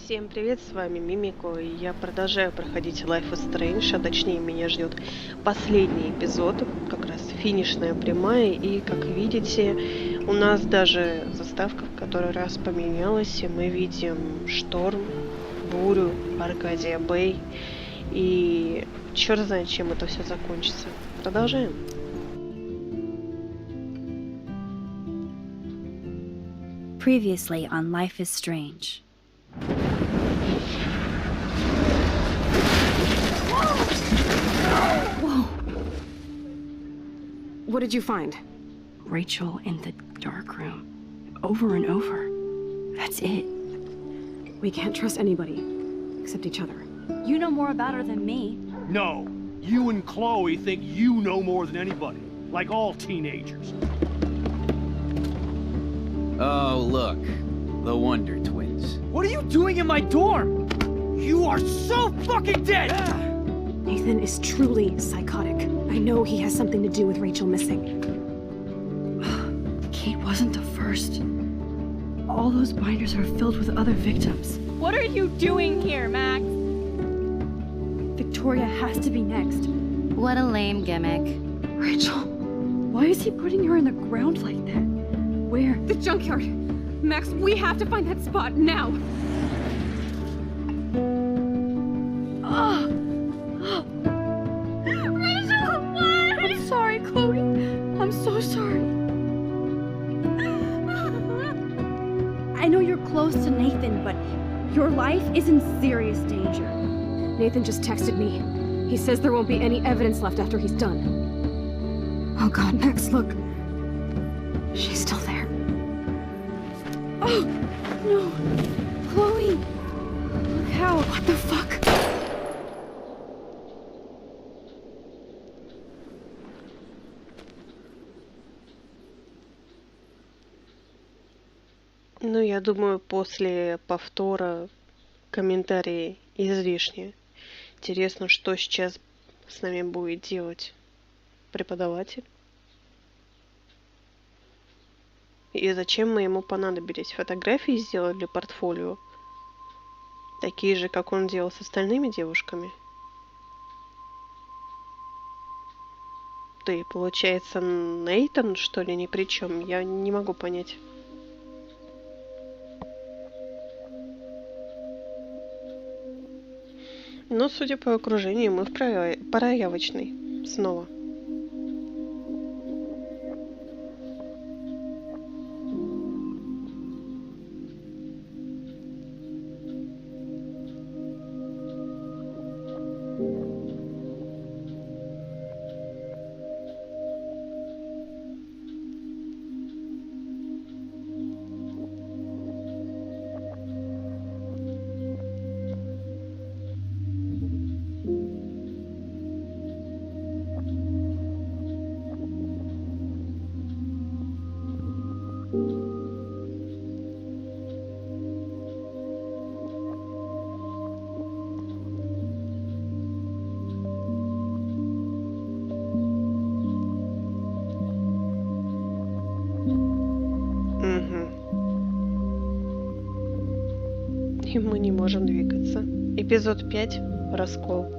Всем привет, с вами Мимико, и я продолжаю проходить Life is Strange, а точнее меня ждет последний эпизод, как раз финишная прямая, и как видите, у нас даже заставка в который раз поменялась, и мы видим шторм, бурю, Аркадия Бэй, и черт знает, чем это все закончится. Продолжаем. Previously on Life is Strange. Whoa! What did you find? Rachel in the dark room. Over and over. That's it. We can't trust anybody, except each other. You know more about her than me. No. You and Chloe think you know more than anybody. Like all teenagers. Oh, look. The Wonder Twins. What are you doing in my dorm? You are so fucking dead! Nathan is truly psychotic. I know he has something to do with Rachel missing. Kate wasn't the first. All those binders are filled with other victims. What are you doing here, Max? Victoria has to be next. What a lame gimmick. Rachel, why is he putting her in the ground like that? Where? The junkyard! Max, we have to find that spot now! Rachel, why? I'm sorry, Chloe. I'm so sorry. I know you're close to Nathan, but your life is in serious danger. Nathan just texted me. He says there won't be any evidence left after he's done. Oh God, Max, look. She's still there. Oh, no. Chloe. Look how. What the fuck? Ну, я думаю, после повтора комментарии излишние. Интересно, что сейчас с нами будет делать преподаватель. И зачем мы ему понадобились? Фотографии сделать для портфолио? Такие же, как он делал с остальными девушками? Да и получается, Нейтан, что ли, ни при чем? Я не могу понять. Но, судя по окружению, мы в проявочной. Снова. И мы не можем двигаться. Эпизод 5. Раскол.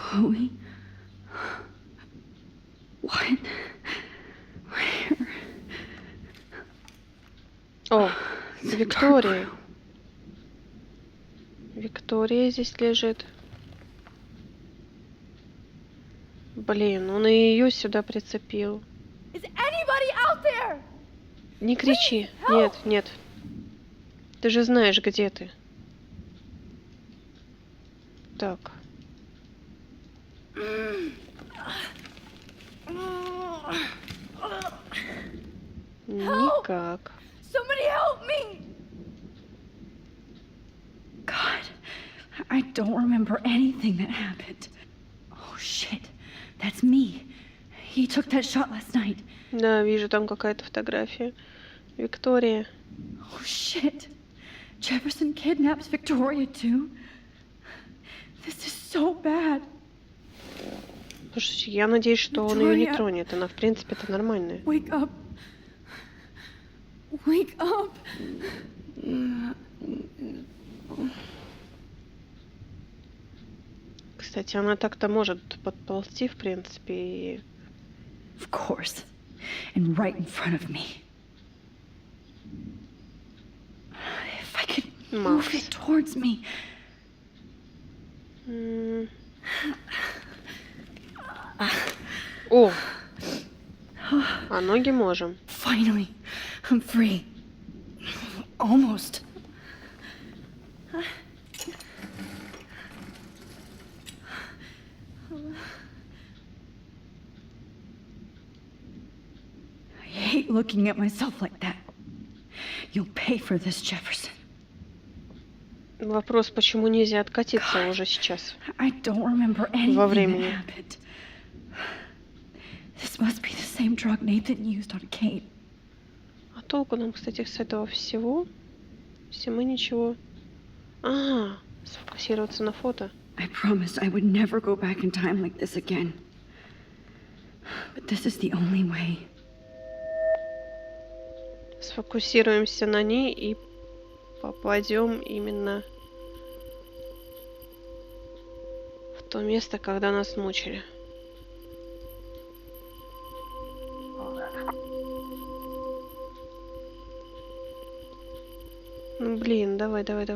Chloe? What? Where? О, Виктория. Виктория здесь лежит. Блин, он и ее сюда прицепил. Не кричи. Нет, нет. Ты же знаешь, где ты. Так. Никак. Somebody I don't remember anything that happened. Oh shit, that's me. He took that shot last night. Да, вижу там какая-то фотография. Виктория. Oh shit. Jefferson kidnaps Victoria too. This is so bad. Слушайте, я надеюсь, что он ее не Виктория. тронет. Она, в принципе, это нормальная. Wake up. Wake up. Кстати, она так-то может подползти, в принципе, и... Of course. And right in front of me. If I could move it towards me. О! А ноги можем. Finally, I'm free. Almost. I hate looking at myself like that. You'll pay for this, Jefferson. Вопрос, почему нельзя откатиться уже сейчас? I don't remember anything Во that времени. happened. This must be the same drug Nathan used on Kate. А толку нам, кстати, с этого всего? Если мы ничего... Сфокусироваться на фото. I promised I would never go back in time like this again. But this is the only way. Сфокусируемся на ней и попадем именно в то место, когда нас мучили. Ну блин, давай. Давай.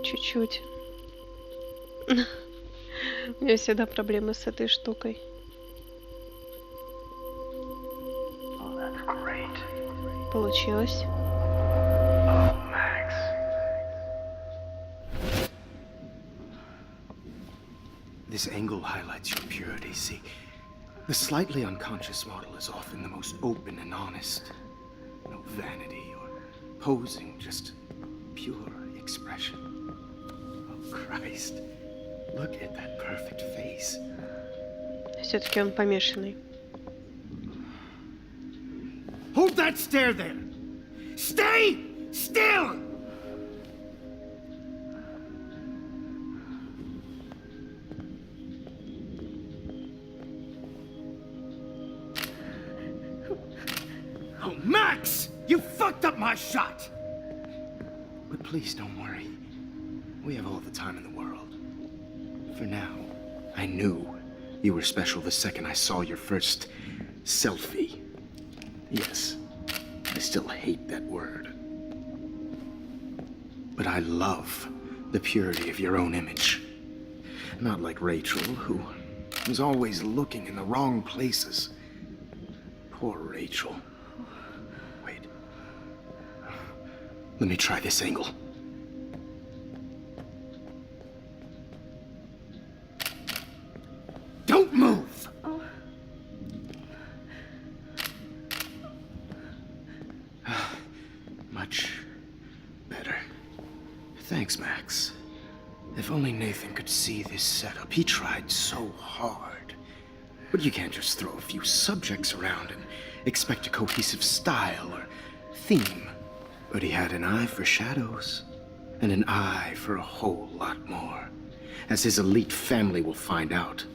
Чуть-чуть. У меня всегда проблемы с этой штукой. Получилось. This angle highlights your purity. See, the slightly unconscious model is often the most open and honest. No vanity or posing, just pure expression. Oh, Christ. Look at that perfect face. Все-таки он помешанный. Hold that stare there! Stay still! Oh, Max! You fucked up my shot! But please don't worry. We have all the time in the world. For now, I knew you were special the second I saw your first selfie. Yes, I still hate that word. But I love the purity of your own image. Not like Rachel, who was always looking in the wrong places. Poor Rachel. Wait. Let me try this angle. Don't move! Much better. Thanks, Max. If only Nathan could see this setup. He tried so hard. But you can't just throw a few subjects around and expect a cohesive style or theme. But he had an eye for shadows, and an eye for a whole lot more, as his elite family will find out,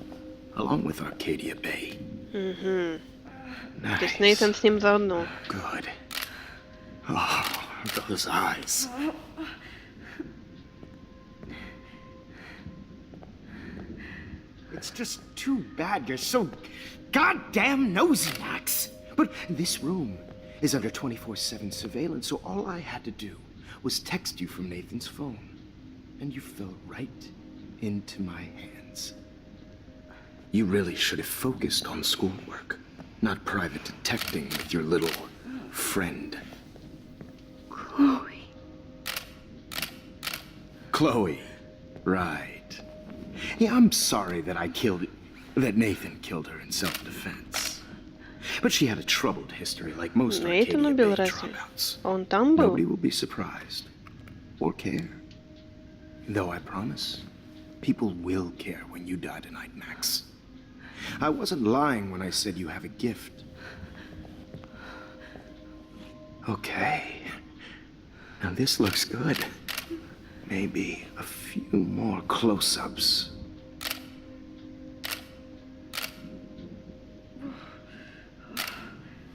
along with Arcadia Bay. Угу. Nice. То есть Нейтан с ним заодно. Good. Oh, those eyes. It's just too bad you're so goddamn nosy, Max. But this room is under 24/7 surveillance, so all I had to do was text you from Nathan's phone. And you fell right into my hands. You really should have focused on schoolwork, not private detecting with your little friend. Chloe. Right. Yeah, I'm sorry that Nathan killed her in self-defense. But she had a troubled history, like most Нейтан Arcadia убил Bay разве? dropouts. Он там был? Nobody will be surprised or care. Though I promise, people will care when you die tonight, Max. I wasn't lying when I said you have a gift. Okay. Now this looks good. Maybe a few more close-ups.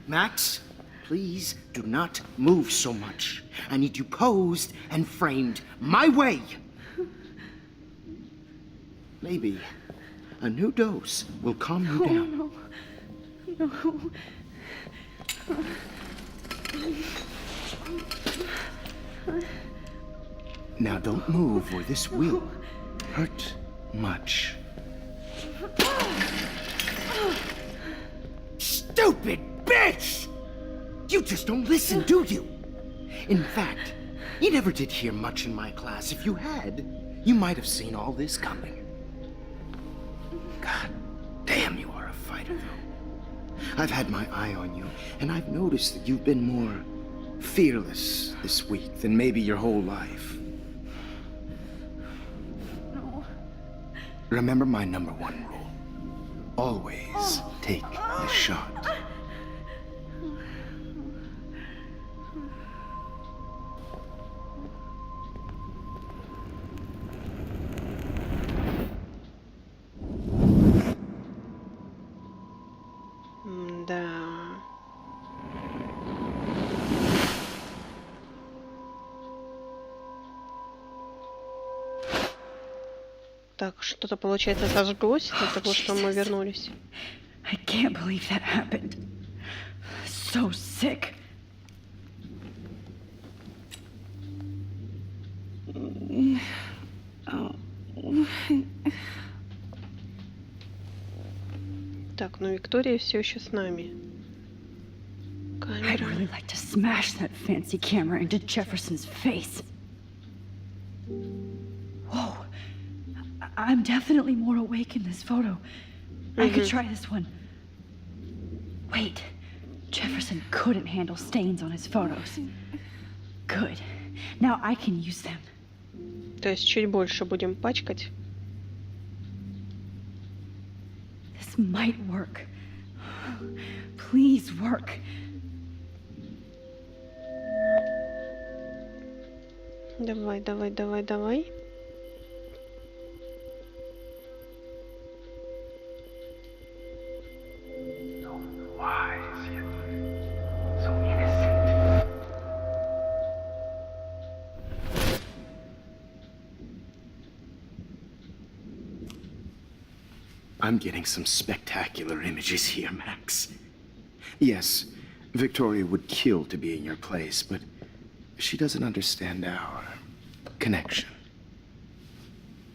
Max, please do not move so much. I need you posed and framed my way. Maybe a new dose will calm you down. No. Now don't move or this will hurt much. Stupid bitch! You just don't listen, do you? In fact, you never did hear much in my class. If you had, you might have seen all this coming. God damn, you are a fighter, though. I've had my eye on you, and I've noticed that you've been more fearless this week than maybe your whole life. No. Remember my #1 rule. Always take the shot. Да. Так, что-то, получается, сожглось из-за того, что мы вернулись. I can't believe that happened. So sick. Так, ну Виктория все еще с нами. I'd Камера. really like to smash that fancy camera into Jefferson's face. Whoa. I'm definitely more awake in this photo. I could try this one. Wait. Jefferson couldn't handle stains on his photos. Good. Now I can use them. То есть чуть больше будем пачкать. This might work. Please work. Давай, давай, давай, давай. I'm getting some spectacular images here, Max. Yes, Victoria would kill to be in your place, but she doesn't understand our connection.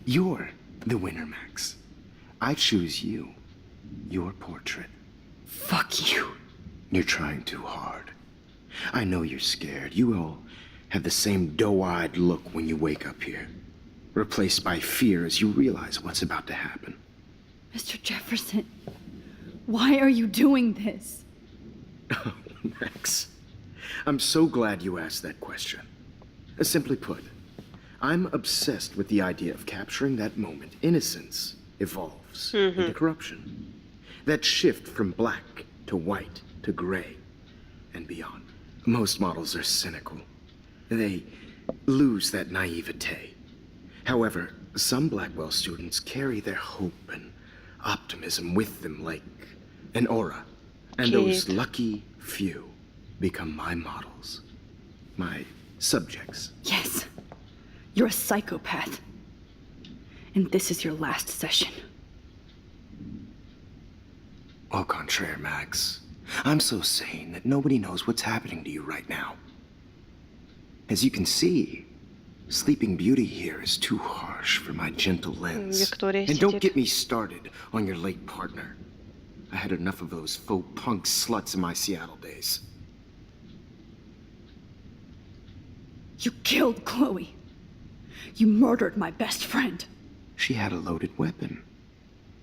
You're the winner, Max. I choose you. Your portrait. Fuck you. You're trying too hard. I know you're scared. You all have the same doe-eyed look when you wake up here, replaced by fear as you realize what's about to happen. Mr. Jefferson, why are you doing this? Oh, Max, I'm so glad you asked that question. Simply put, I'm obsessed with the idea of capturing that moment innocence evolves into corruption. That shift from black to white to gray and beyond. Most models are cynical. They lose that naivete. However, some Blackwell students carry their hope and optimism with them like an aura. And those lucky few become my models. My subjects. Yes, you're a psychopath. And this is your last session. Au contraire, Max. I'm so sane that nobody knows what's happening to you right now. As you can see, Sleeping Beauty here is too harsh for my gentle lens. Виктория And don't сидит. get me started on your late partner. I had enough of those faux punk sluts in my Seattle days. You killed Chloe. You murdered my best friend. She had a loaded weapon.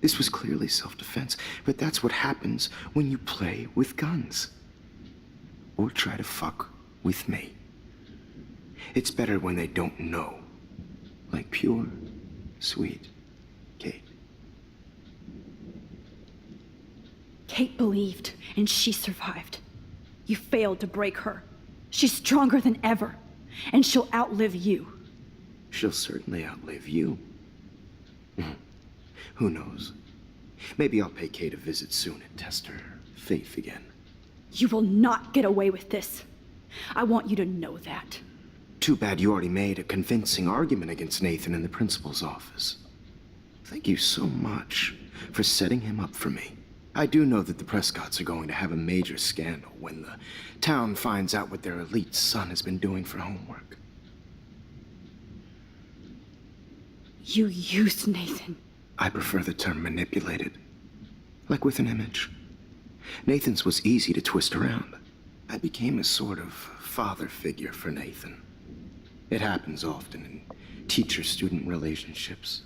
This was clearly self-defense, but that's what happens when you play with guns. Or try to fuck with me. It's better when they don't know. Like pure, sweet Kate. Kate believed, and she survived. You failed to break her. She's stronger than ever, and she'll outlive you. She'll certainly outlive you. Who knows? Maybe I'll pay Kate a visit soon and test her faith again. You will not get away with this. I want you to know that. Too bad you already made a convincing argument against Nathan in the principal's office. Thank you so much for setting him up for me. I do know that the Prescotts are going to have a major scandal when the town finds out what their elite son has been doing for homework. You used Nathan. I prefer the term manipulated. Like with an image. Nathan's was easy to twist around. I became a sort of father figure for Nathan. It happens often in teacher-student relationships.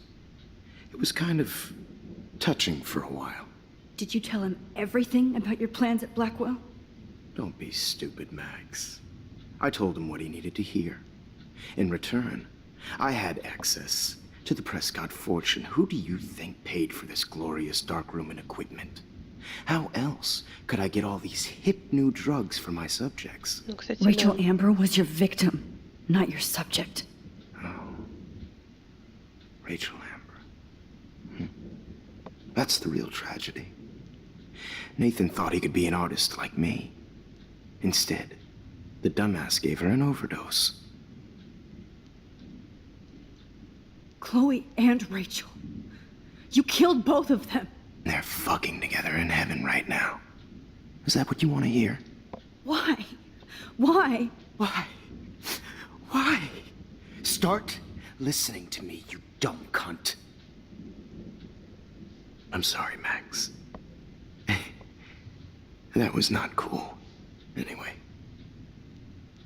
It was kind of touching for a while. Did you tell him everything about your plans at Blackwell? Don't be stupid, Max. I told him what he needed to hear. In return, I had access to the Prescott fortune. Who do you think paid for this glorious darkroom and equipment? How else could I get all these hip new drugs for my subjects? Ну, кстати, Rachel да. Amber was your victim, not your subject. Oh. Rachel Amber. That's the real tragedy. Nathan thought he could be an artist like me. Instead, the dumbass gave her an overdose. Chloe and Rachel. You killed both of them. They're fucking together in heaven right now. Is that what you want to hear? Why? Why? Why? Why? Start listening to me, you dumb cunt. I'm sorry, Max. That was not cool. Anyway,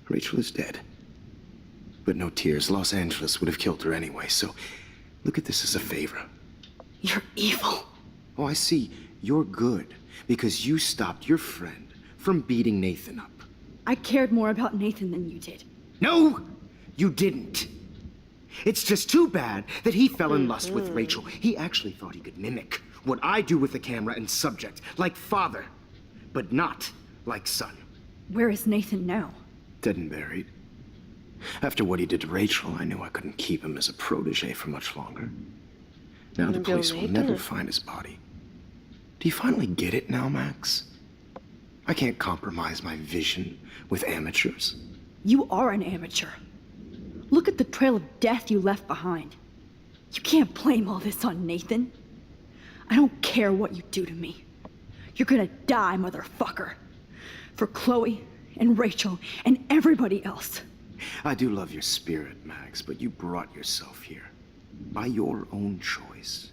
Rachel is dead. But no tears. Los Angeles would have killed her anyway, so look at this as a favor. You're evil. Oh, I see. You're good because you stopped your friend from beating Nathan up. I cared more about Nathan than you did. No, you didn't. It's just too bad that he fell in lust with Rachel. He actually thought he could mimic what I do with the camera and subject, like father, but not like son. Where is Nathan now? Dead and buried. After what he did to Rachel, I knew I couldn't keep him as a protege for much longer. Now the police will never find his body. Do you finally get it now, Max? I can't compromise my vision with amateurs. You are an amateur. Look at the trail of death you left behind. You can't blame all this on Nathan. I don't care what you do to me. You're gonna die, motherfucker. For Chloe and Rachel and everybody else. I do love your spirit, Max, but you brought yourself here. By your own choice.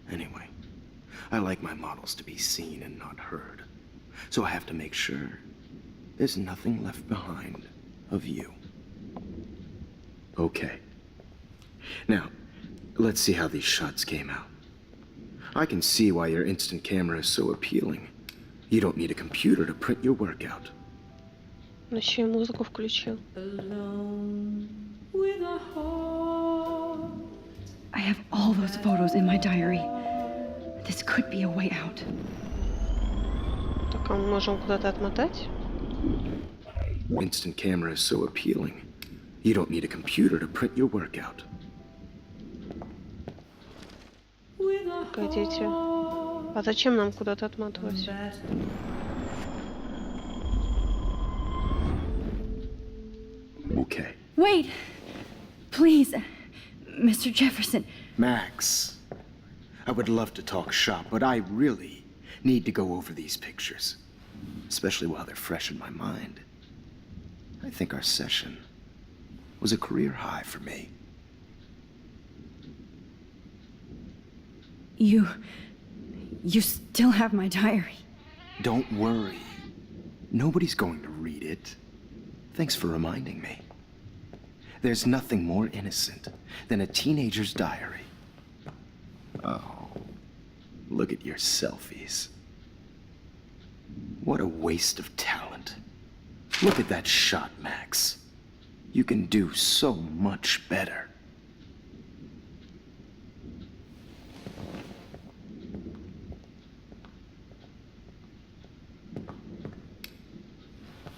Anyway, I like my models to be seen and not heard. So I have to make sure there's nothing left behind of you. Okay. Now, let's see how these shots came out. I can see why your instant camera is so appealing. You don't need a computer to print your work out. Он еще и музыку включил. I have all those photos in my diary. This could be a way out. Так, а мы можем куда-то отмотать? Instant camera is so appealing. You don't need a computer to print your work out. Погодите. А зачем нам куда-то отматывать? Okay. Wait! Please, Mr. Jefferson. Max, I would love to talk shop, but I really need to go over these pictures. Especially while they're fresh in my mind. I think our session was a career high for me. You still have my diary. Don't worry. Nobody's going to read it. Thanks for reminding me. There's nothing more innocent than a teenager's diary. Oh, Look at your selfies. What a waste of talent. Look at that shot, Max. You can do so much better.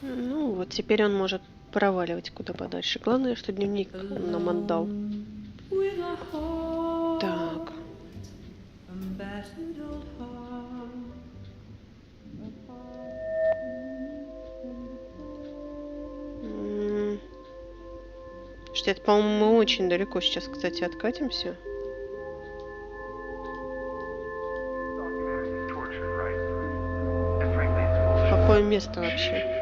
Ну, вот теперь он может проваливать куда подальше. Главное, что дневник нам отдал. Так. Что это, по-моему, мы очень далеко сейчас, кстати, откатимся. Какое место вообще?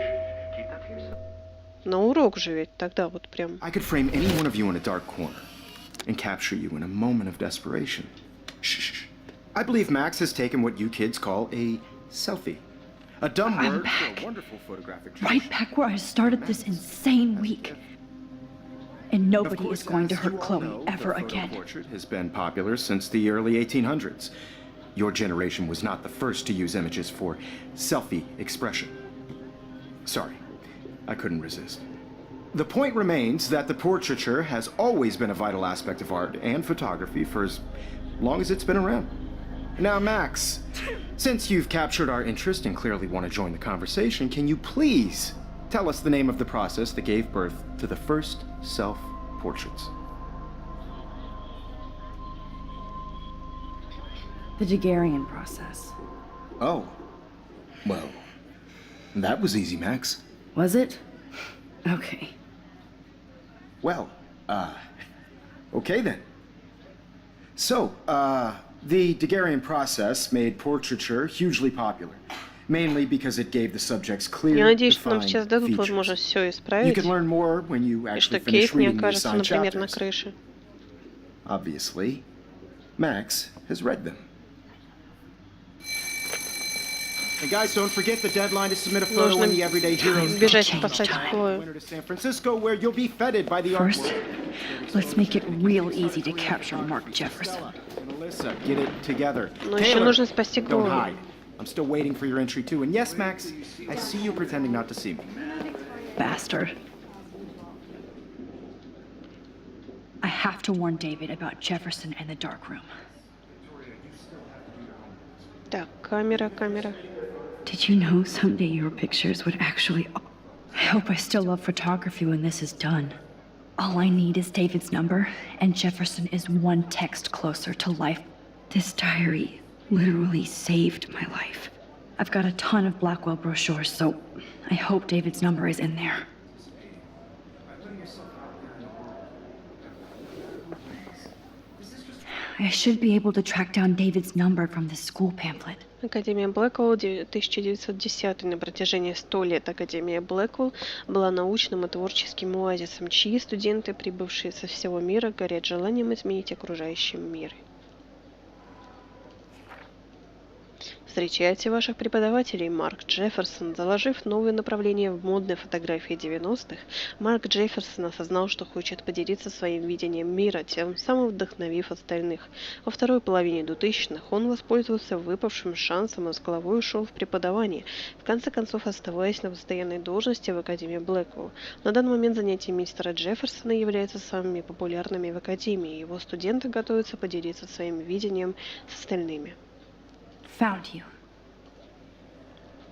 На урок же ведь тогда вот прям. I could frame any one of you in a dark corner and capture you in a moment of desperation. Shh. I believe Max has taken what you kids call a selfie. A dumb I'm word back. for a wonderful photographic Right back where I started this insane week. And nobody is going to hurt Chloe ever again. The portrait has been popular since the early 1800s. Your generation was not the first to use images for selfie expression. Sorry, I couldn't resist. The point remains that the portraiture has always been a vital aspect of art and photography for as long as it's been around. Now, Max, since you've captured our interest and clearly want to join the conversation, can you please tell us the name of the process that gave birth to the first self-portraits? The Daguerrean process. Oh, well, that was easy, Max. Was it? Okay. Well, okay then. So, the Daguerrean process made portraiture hugely popular, mainly because it gave the subjects clear, Я надеюсь, что нам defined сейчас дадут features. возможность все You исправить, can learn more when you и что actually finish Кейт не reading the окажется, assigned например, на chapters. крыше. Obviously, Max has read them. And guys, don't forget the deadline to submit a photo Нужно in the Everyday Heroes бежать Change спасать time. Хлою. Winter to San Francisco, where you'll be feted by the art First, world. let's make it real easy to capture Mark Jefferson. And Alyssa, get it together. Но еще Taylor, нужно спасти don't Хлою. hide. I'm still waiting for your entry too. And yes, Max, I see you pretending not to see me. Bastard. I have to warn David about Jefferson and the dark room. Так, камера. Did you know someday your pictures would actually... I hope I still love photography when this is done. All I need is David's number, and Jefferson is one text closer to life. This diary literally saved my life. I've got a ton of Blackwell brochures, so I hope David's number is in there. I should be able to track down David's number from this school pamphlet. Академия Блэквелл, 1910. На протяжении 100 лет Академия Блэквелл была научным и творческим оазисом, чьи студенты, прибывшие со всего мира, горят желанием изменить окружающий мир. Встречайте ваших преподавателей. Марк Джефферсон. Заложив новое направление в модной фотографии 90-х, Марк Джефферсон осознал, что хочет поделиться своим видением мира, тем самым вдохновив остальных. Во второй половине 2000-х он воспользовался выпавшим шансом и с головой ушел в преподавание, в конце концов оставаясь на постоянной должности в Академии Блэквелл. На данный момент занятия мистера Джефферсона являются самыми популярными в Академии. Его студенты готовятся поделиться своим видением с остальными. Found you.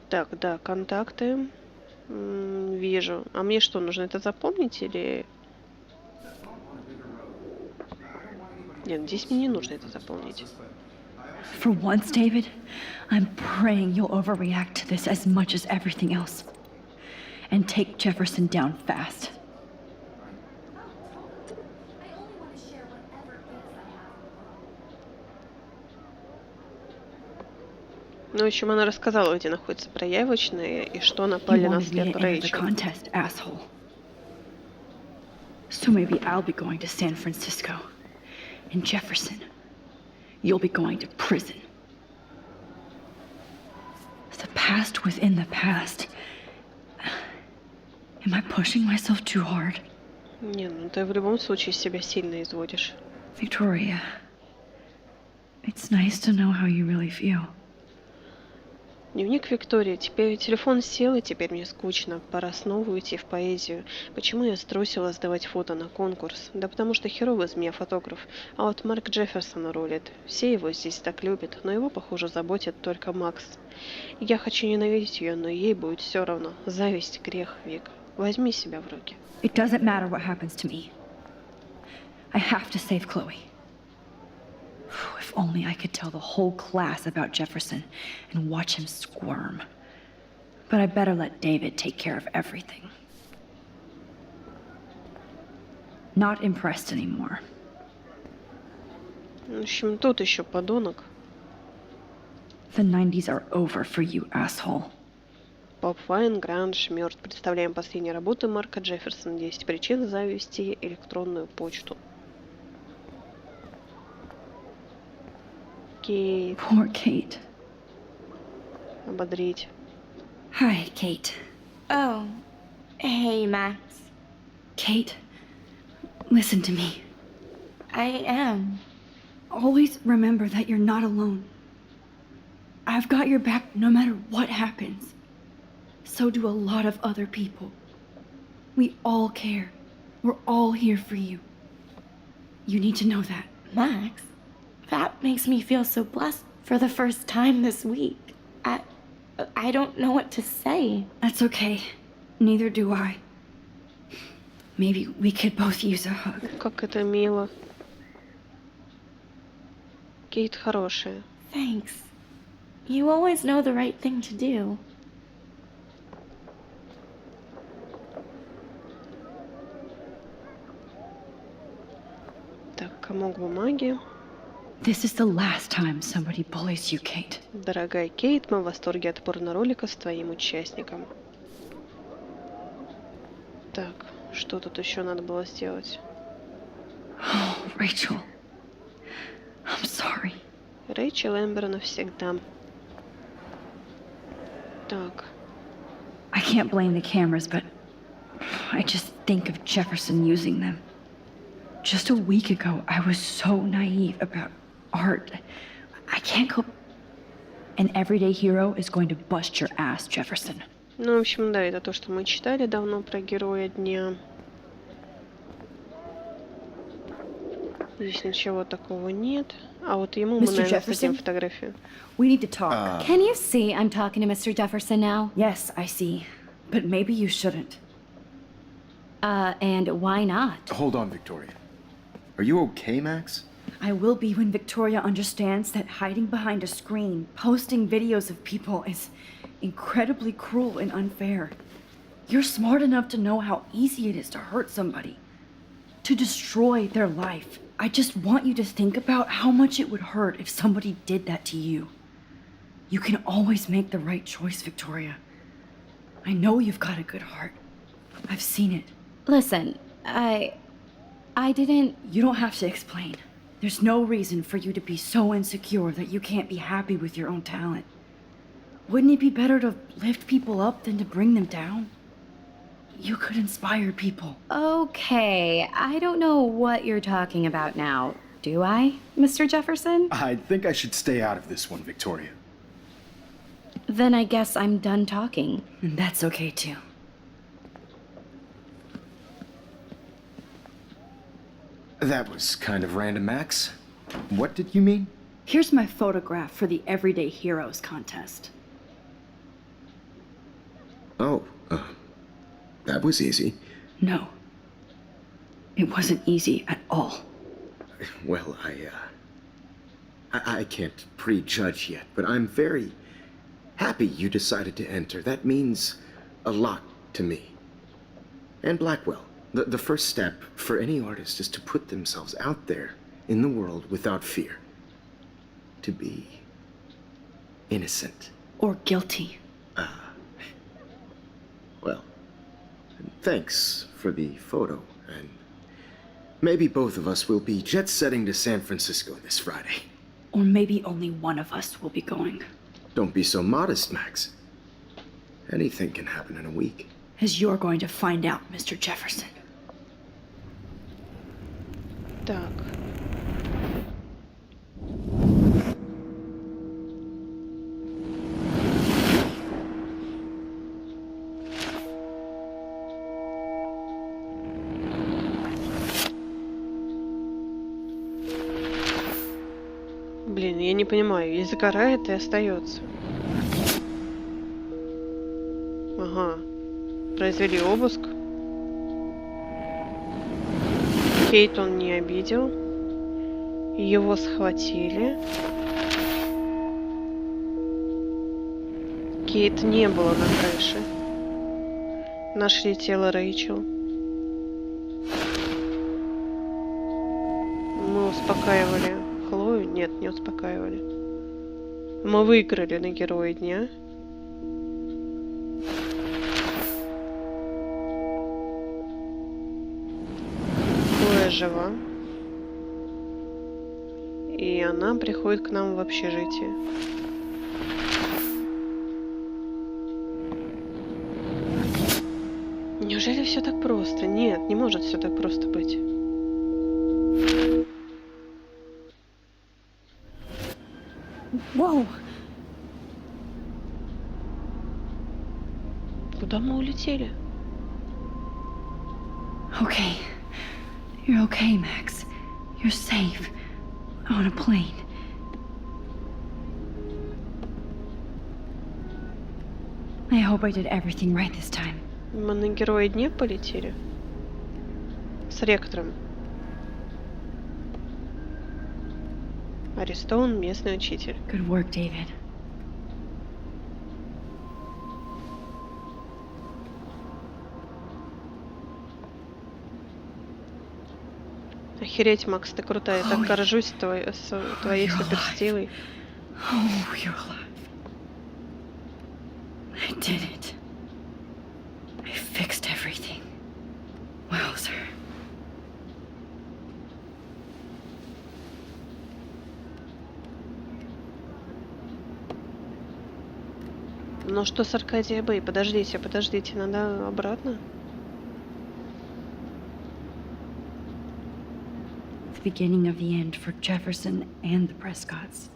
Так, да, контакты. Вижу. А мне что, нужно это запомнить или... Нет, здесь мне не нужно это запомнить. For once, David, I'm praying you'll overreact to this as much as everything else. And take Jefferson down fast. Ну, в общем, она рассказала, где находится проявочная и что You напали на wanted me след to enter the Рэйчел. contest, asshole. So maybe I'll be going to San Francisco. And Jefferson, you'll be going to prison. The past within the past. Am I pushing myself too hard? Не, ну ты в любом случае себя сильно изводишь. Victoria, It's nice to know how you really feel. Дневник Виктории. Теперь телефон сел, и теперь мне скучно. Пора снова уйти в поэзию. Почему я струсила сдавать фото на конкурс? Да потому что херовый из меня фотограф. А вот Марк Джефферсон рулит. Все его здесь так любят, но его, похоже, заботит только Макс. Я хочу ненавидеть ее, но ей будет все равно. Зависть — грех, Вик. Возьми себя в руки. It doesn't matter what happens to me. I have to save Chloe. If only I could tell the whole class about Jefferson and watch him squirm. But I better let David take care of everything. Not impressed anymore. В общем, тут еще подонок. The 90s are over for you, asshole. Поп Вайн, Гранж, мертв. Представляем последние работы Марка Джефферсона. 10 причин зависти, электронную почту. Кейт. Poor Kate. Ободрить. Hi, Kate. Oh, hey, Max. Kate, listen to me. I am. Always remember that you're not alone. I've got your back no matter what happens. So do a lot of other people. We all care. We're all here for you. You need to know that. Max, that makes me feel so blessed for the first time this week. I don't know what to say. That's okay. Neither do I. Maybe we could both use a hug. Как это мило. Кейт хорошая. Thanks. You always know the right thing to do. Так, комок бумаги. This is the last time somebody bullies you, Kate. Дорогая Кейт, мы в восторге от порно-ролика с твоим участником. Так, что тут еще надо было сделать? Oh, Rachel. I'm sorry. Рэйчел Эмбер навсегда. Так. I can't blame the cameras, but I just think of Jefferson using them. Just a week ago, I was so naive about art. I can't go... An everyday hero is going to bust your ass, Jefferson. Ну, в общем, да, это то, что мы читали давно про героя дня. Здесь ничего такого нет. А вот ему мы, Mr. наверное, Jefferson? дадим фотографию. We need to talk. Can you see I'm talking to Mr. Jefferson now? Yes, I see. But maybe you shouldn't. And why not? Hold on, Victoria. Are you okay, Max? I will be when Victoria understands that hiding behind a screen, posting videos of people is incredibly cruel and unfair. You're smart enough to know how easy it is to hurt somebody, to destroy their life. I just want you to think about how much it would hurt if somebody did that to you. You can always make the right choice, Victoria. I know you've got a good heart. I've seen it. Listen, I didn't... You don't have to explain. There's no reason for you to be so insecure that you can't be happy with your own talent. Wouldn't it be better to lift people up than to bring them down? You could inspire people. Okay, I don't know what you're talking about now. Do I, Mr. Jefferson? I think I should stay out of this one, Victoria. Then I guess I'm done talking. And that's okay too. That was kind of random, Max. What did you mean? Here's my photograph for the Everyday Heroes contest. Oh, that was easy. No. It wasn't easy at all. Well, I can't prejudge yet, but I'm very happy you decided to enter. That means a lot to me. And Blackwell. The first step for any artist is to put themselves out there in the world without fear. To be innocent. Or guilty. Well, thanks for the photo, and maybe both of us will be jet-setting to San Francisco this Friday. Or maybe only one of us will be going. Don't be so modest, Max. Anything can happen in a week. As you're going to find out, Mr. Jefferson. Так. Не понимаю, и загорает, и остается. Ага. Произвели обыск. Кейт он не обидел. Его схватили. Кейт не было на крыше. Нашли тело Рэйчел. Мы успокаивали Хлою? Нет, не успокаивали. Мы выиграли на Героя Дня. Хлоя жива. И она приходит к нам в общежитие. Неужели все так просто? Нет, не может все так просто быть. Whoa! Куда мы улетели? Okay. You're okay, Max. You're safe. On a plane. I hope I did everything right this time. Мы на Героя Дня полетели? С ректором. Арестован местный учитель. Good work, David. Охереть, Макс, ты крутая. Я так горжусь твоей суперсилой. Oh, you're alive. I did it. I fixed everything. Well, sir. Ну что с Аркадией Бэй? Подождите, надо обратно. The beginning of the end for Jefferson and the Prescotts.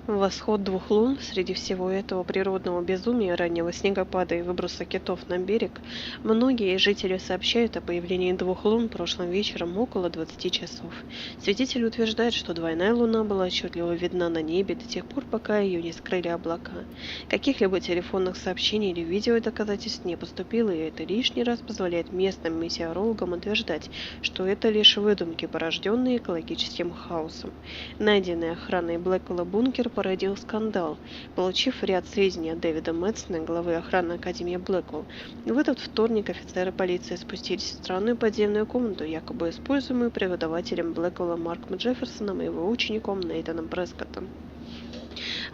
Восход двух лун среди всего этого природного безумия, раннего снегопада и выброса китов на берег, многие жители сообщают о появлении двух лун прошлым вечером около 20 часов. Свидетели утверждают, что двойная луна была отчетливо видна на небе до тех пор, пока ее не скрыли облака. Каких-либо телефонных сообщений или видео доказательств не поступило, и это лишний раз позволяет местным метеорологам утверждать, что это лишь выдумки, порожденные экологическим хаосом. Найденный охраной Блэквелла бункер породил скандал, получив ряд сведений от Дэвида Мэтсона, главы охраны Академии Блэквелл. В этот вторник офицеры полиции спустились в странную подземную комнату, якобы используемую преподавателем Блэквелла Марком Джефферсоном и его учеником Нейтаном Прескоттом.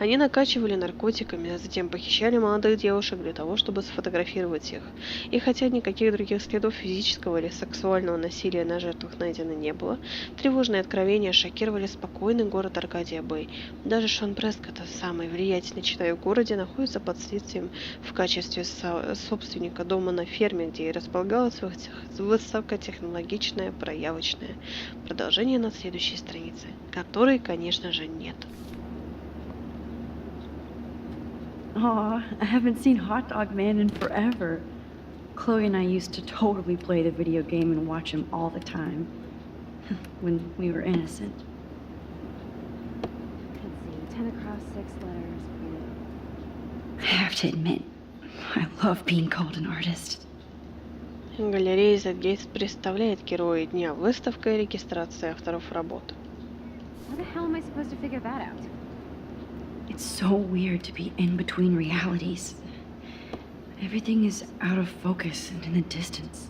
Они накачивали наркотиками, а затем похищали молодых девушек для того, чтобы сфотографировать их. И хотя никаких других следов физического или сексуального насилия на жертвах найдено не было, тревожные откровения шокировали спокойный город Аркадия Бэй. Даже Шон Прескотт, самый влиятельный человек в городе, находится под следствием в качестве собственника дома на ферме, где и располагалась высокотехнологичная проявочная. Продолжение на следующей странице, которой, конечно же, нет. Aw, I haven't seen Hot Dog Man in forever. Chloe and I used to totally play the video game and watch him all the time. When we were innocent. Let's see, 10 across, 6 letters. I have to admit, I love being called an artist. Галерея здесь представляет Героя Дня, выставка и регистрация авторов работ. How the hell am I supposed to figure that out? It's so weird to be in between realities. Everything is out of focus and in the distance.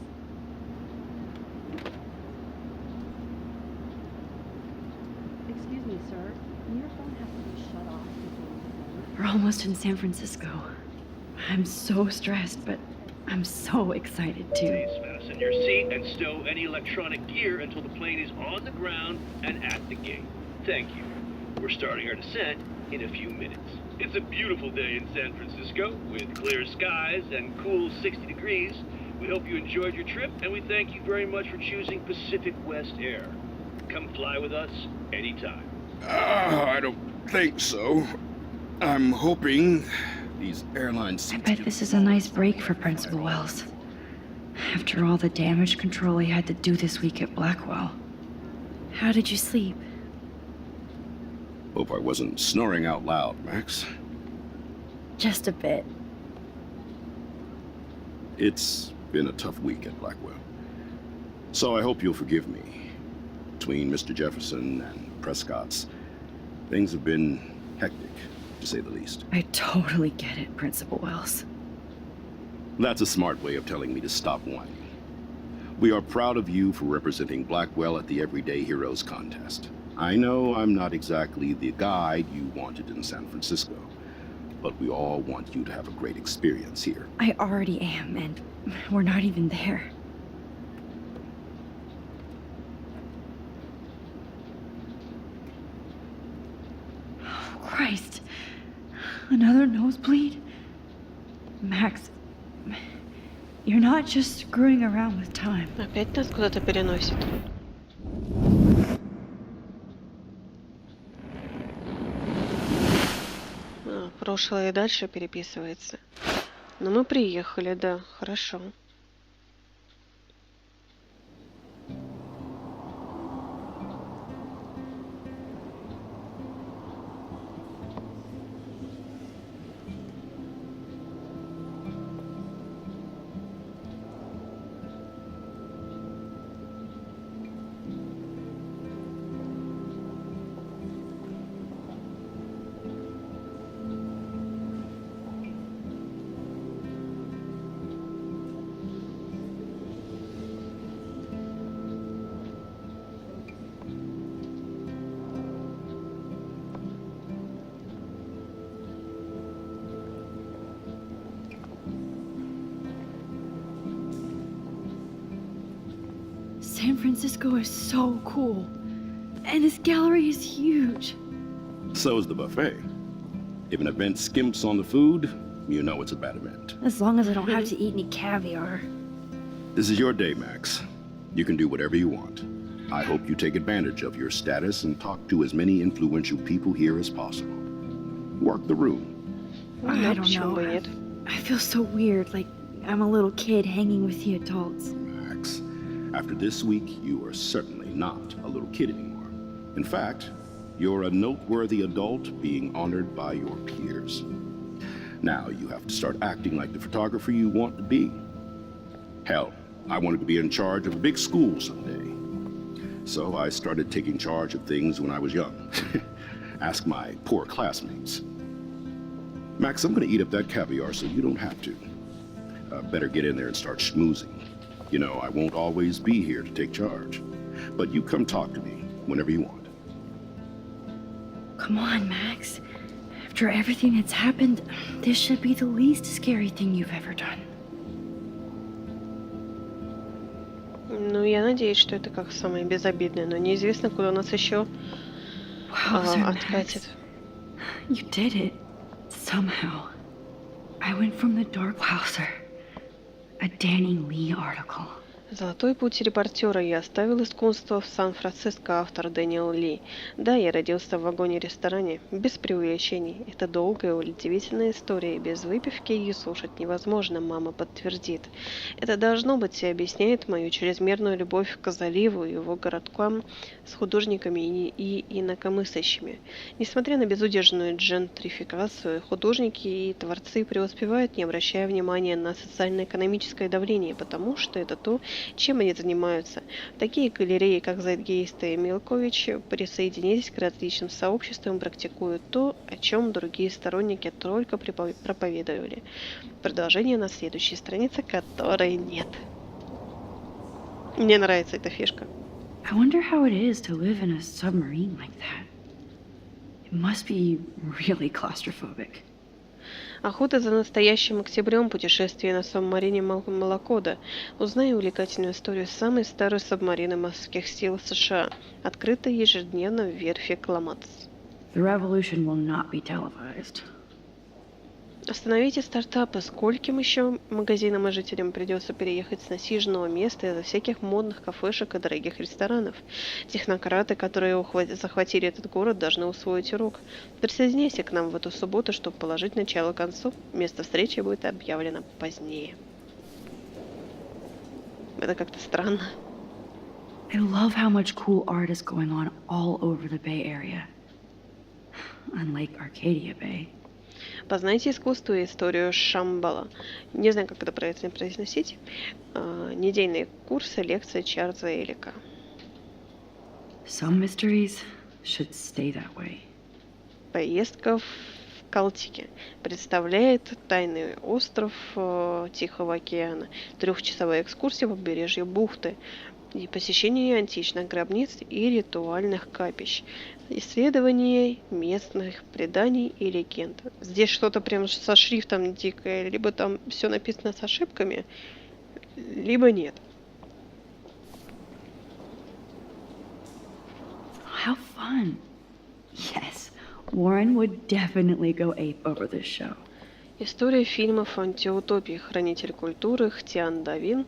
Excuse me, sir. Your phone has to be shut off before We're almost in San Francisco. I'm so stressed, but I'm so excited too. Please fasten your seat and stow any electronic gear until the plane is on the ground and at the gate. Thank you. We're starting our descent in a few minutes. It's a beautiful day in San Francisco with clear skies and cool 60 degrees. We hope you enjoyed your trip and we thank you very much for choosing Pacific West Air. Come fly with us anytime. I don't think so. I'm hoping these airlines... I bet this is a nice break for Principal Wells. After all the damage control he had to do this week at Blackwell. How did you sleep? Hope I wasn't snoring out loud, Max. Just a bit. It's been a tough week at Blackwell. So I hope you'll forgive me. Between Mr. Jefferson and Prescott's, things have been hectic, to say the least. I totally get it, Principal Wells. That's a smart way of telling me to stop whining. We are proud of you for representing Blackwell at the Everyday Heroes contest. I know I'm not exactly the guide you wanted in San Francisco, but we all want you to have a great experience here. I already am, and we're not even there. Oh, Christ. Another nosebleed? Max, you're not just screwing around with time. Опять нас куда-то переносит. Прошлое и дальше переписывается. Но мы приехали, да, хорошо. San Francisco is so cool. And this gallery is huge. So is the buffet. If an event skimps on the food, you know it's a bad event. As long as I don't have to eat any caviar. This is your day, Max. You can do whatever you want. I hope you take advantage of your status and talk to as many influential people here as possible. Work the room. I don't know. I feel so weird, like I'm a little kid hanging with the adults. Max, after this week, you are certainly not a little kid anymore. In fact, you're a noteworthy adult being honored by your peers. Now you have to start acting like the photographer you want to be. Hell, I wanted to be in charge of a big school someday. So I started taking charge of things when I was young. Ask my poor classmates. Max, I'm gonna eat up that caviar so you don't have to. Better get in there and start schmoozing. You know, I won't always be here to take charge. But you come talk to me whenever you want. Come on, Max. After everything that's happened, this should be the least scary thing you've ever done. Ну, я надеюсь, что это как самое безобидное, но неизвестно, куда нас еще откатит. You did it. Somehow. I went from the dark Wowzer. A Danny Lee article. Золотой путь репортера. Я оставил искусство в Сан-Франциско, автор Дэниел Ли. Да, я родился в вагоне-ресторане. Без преувеличений. Это долгая, удивительная история. Без выпивки ее слушать невозможно, мама подтвердит. Это должно быть и объясняет мою чрезмерную любовь к заливу и его городкам с художниками и инакомыслящими. Несмотря на безудержную джентрификацию, художники и творцы преуспевают, не обращая внимания на социально-экономическое давление, потому что это то, чем они занимаются. Такие галереи, как Зайтгейст и Милкович, присоединились к различным сообществам и практикуют то, о чем другие сторонники только проповедовали. Продолжение на следующей странице, которой нет. Мне нравится эта фишка. I wonder how it is to live in a submarine like that. It must be really claustrophobic. Охота за настоящим октябрем, путешествие на субмарине Молокода. Узнай увлекательную историю самой старой субмарины морских сил США, открытой ежедневно в верфи Кламац. The revolution will not be televised. Остановите стартапы. Скольким еще магазинам и жителям придется переехать с насиженного места из-за всяких модных кафешек и дорогих ресторанов? Технократы, которые захватили этот город, должны усвоить урок. Присоединяйся к нам в эту субботу, чтобы положить начало концу. Место встречи будет объявлено позднее. Это как-то странно. I love how much cool art is going on all over the Bay Area. unlike Arcadia Bay. Познайте искусство и историю Шамбала. Не знаю, как это правильно произносить. Недельные курсы, лекции Чарльза Элика. Some mysteries should stay that way. Поездка в Калтике представляет тайный остров Тихого океана, 3-часовая экскурсия по побережью бухты и посещение античных гробниц и ритуальных капищ, исследование местных преданий и легенд. Здесь что-то прям со шрифтом дикое, либо там все написано с ошибками, либо нет. How fun! Yes, Warren would definitely go ape over this show. История фильмов антиутопии. Хранитель культуры Хтиан Давин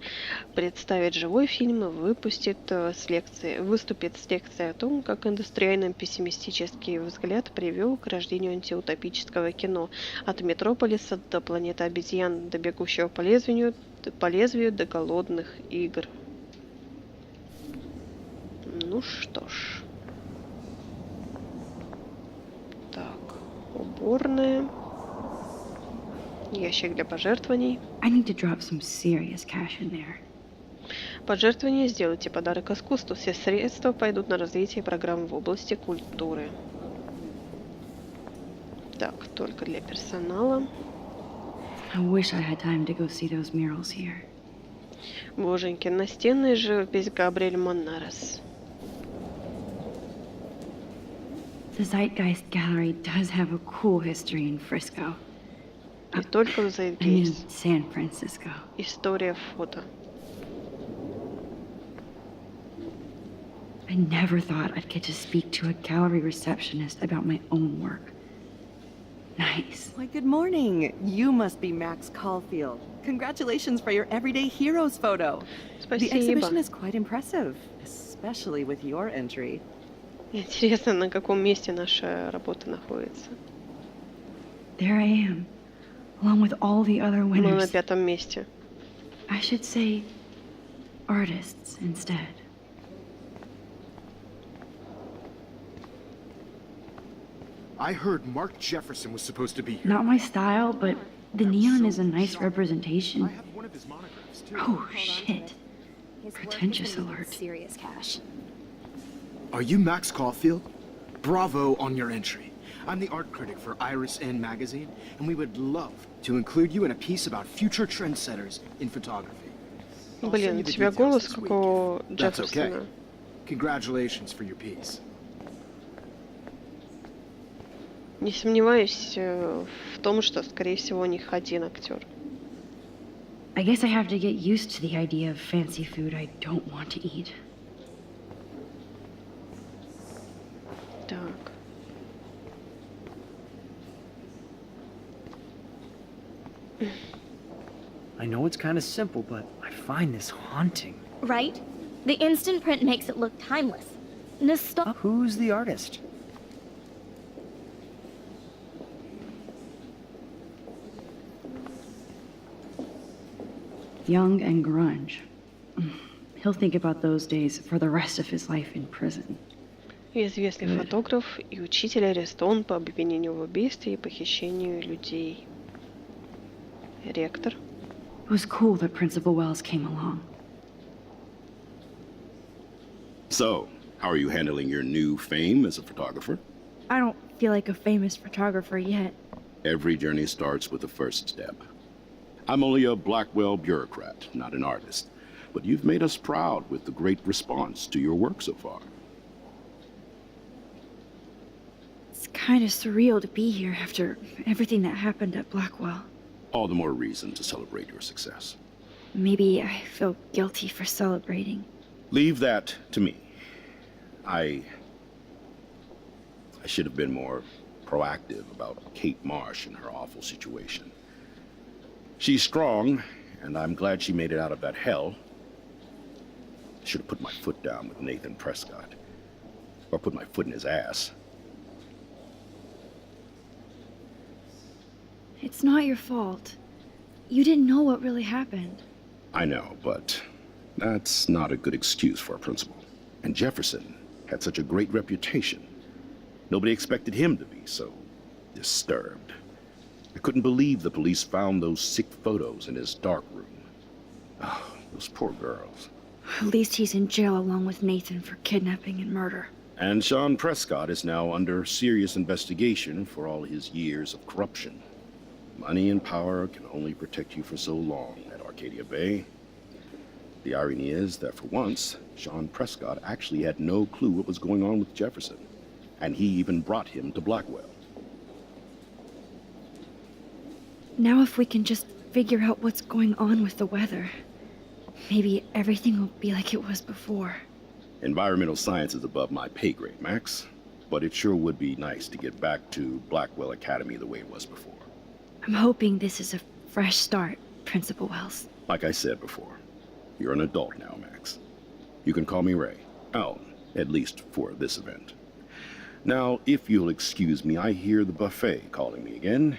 представит живой фильм и выступит с лекцией о том, как индустриально-пессимистический взгляд привел к рождению антиутопического кино. От Метрополиса до планеты обезьян, до бегущего по лезвию до голодных игр. Ну что ж. Так, уборная. Ящик для пожертвований. I need to drop some serious cash in there. Пожертвование сделайте подарок искусству. Все средства пойдут на развитие программ в области культуры. Так, только для персонала. I wish I had time to go see those murals here. Боженьки, настенная живопись Габриэль Монарес. The Zeitgeist Gallery does have a cool history in Frisco. И только в I mean, Zeitgeist. San Francisco. История фото. I never thought I'd get to speak to a gallery receptionist about my own work. Nice. Why, good morning. You must be Max Colfilд. Congratulations for your Everyday Heroes photo. The exhibition is quite impressive, especially with your entry. Интересно, на каком месте наша работа находится. There I am, along with all the other Мы на winners. 5-м месте. I should say artists instead. I heard Mark Jefferson was supposed to be here. Not my style, but the neon is a nice I representation. have one of his monographs, too. Oh, shit. His work Pretentious is in alert. Serious cash. Are you Max Caulfield? Bravo on your entry. I'm the art critic for Iris N magazine, and we would love to include you in a piece about future trendsetters in photography. I'll Блин, send у you the тебя details голос this как week, у if that's okay. Джефферсона. Congratulations for your piece. Не сомневаюсь в том, что, скорее всего, у них один актер. I guess I have to get used to the idea of fancy food I don't want to eat. Так. I know it's kind of simple, but I find this haunting. Right? The instant print makes it look timeless. Nostalgic. Who's the artist? Young and grunge. He'll think about those days for the rest of his life in prison. Известный фотограф и учитель арестован по обвинению в убийстве и похищению людей. Ректор. It was cool that Principal Wells came along. So, how are you handling your new fame as a photographer? I don't feel like a famous photographer yet. Every journey starts with the first step. I'm only a Blackwell bureaucrat, not an artist. But you've made us proud with the great response to your work so far. It's kind of surreal to be here after everything that happened at Blackwell. All the more reason to celebrate your success. Maybe I feel guilty for celebrating. Leave that to me. I should have been more proactive about Kate Marsh and her awful situation. She's strong, and I'm glad she made it out of that hell. I should have put my foot down with Nathan Prescott. Or put my foot in his ass. It's not your fault. You didn't know what really happened. I know, but that's not a good excuse for a principal. And Jefferson had such a great reputation. Nobody expected him to be so disturbed. I couldn't believe the police found those sick photos in his dark room. Oh, those poor girls. At least he's in jail along with Nathan for kidnapping and murder. And Sean Prescott is now under serious investigation for all his years of corruption. Money and power can only protect you for so long at Arcadia Bay. The irony is that for once, Sean Prescott actually had no clue what was going on with Jefferson. And he even brought him to Blackwell. Now if we can just figure out what's going on with the weather, maybe everything will be like it was before. Environmental science is above my pay grade, Max. But it sure would be nice to get back to Blackwell Academy the way it was before. I'm hoping this is a fresh start, Principal Wells. Like I said before, you're an adult now, Max. You can call me Ray. Oh, at least for this event. Now, if you'll excuse me, I hear the buffet calling me again.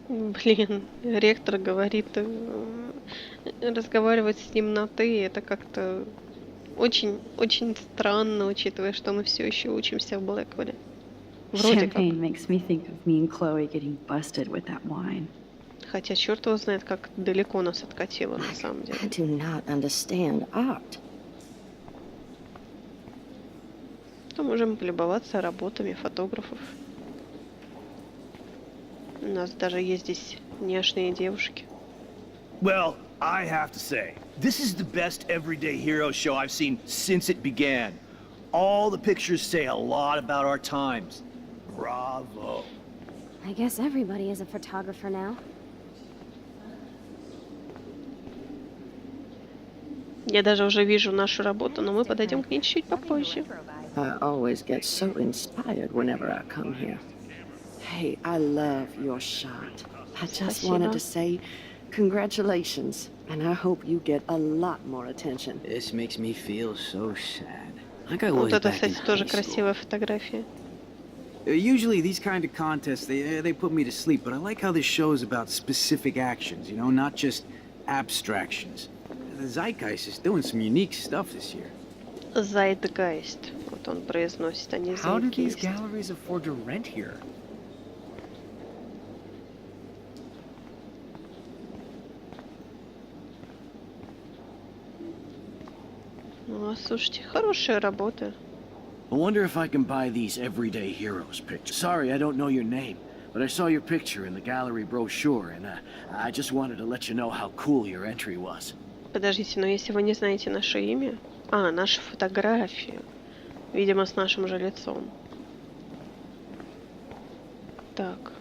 Блин, ректор говорит, разговаривать с ним на «ты» это как-то очень странно, учитывая, что мы все еще учимся в Блэквелле. Вроде как. Champagne makes me think of me and Chloe getting busted with that wine. Хотя черт его знает, как далеко нас откатило на самом деле. I do not understand art. То можем полюбоваться работами фотографов. У нас даже есть здесь няшные девушки. Well, I have to say, this is the best everyday hero show I've seen since it began. All the pictures say a lot about our times. Bravo. I guess everybody is a photographer now. Я даже уже вижу нашу работу, но мы подойдем к ней чуть попозже. I always get so inspired whenever I come here. Hey, I love your shot. I just wanted to say congratulations, and I hope you get a lot more attention. This makes me feel so sad. Like I Вот was это, back in кстати, тоже high school. красивая фотография. Usually these kind of contests, they put me to sleep, but I like how this show is about specific actions, you know, not just abstractions. The Zeitgeist is doing some unique stuff this year. Zeitgeist. Вот он произносит, а не How do these Zeitgeist. galleries afford to rent here? Ну, слушайте, хорошая работа. I wonder if I can buy these everyday heroes pictures. Sorry, I don't know your name, but I saw your picture in the gallery brochure, and I just wanted to let you know how cool your entry was. Подождите, но если вы не знаете наше имя... А, нашу фотографию. Видимо, с нашим же лицом. Так.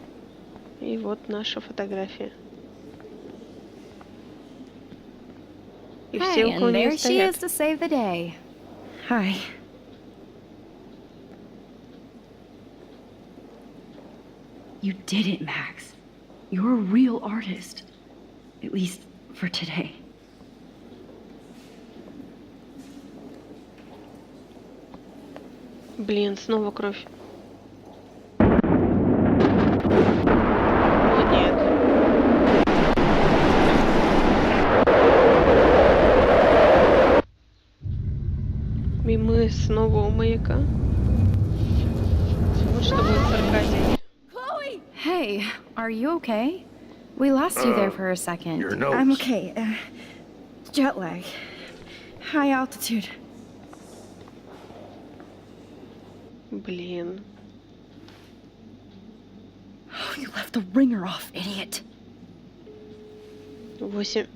И вот наша фотография. И все Hey, около and нее there she is стоят. to save the day. Hi. You did it, Max. You're a real artist. At least for today. Блин, снова кровь. О, нет. И мы снова у маяка. Вот что будет с Аркадией. Hey, are you okay? We lost you there for a second. Your nose. I'm okay. Jet lag. High altitude. Блин. Oh, you left the ringer off, idiot. 8.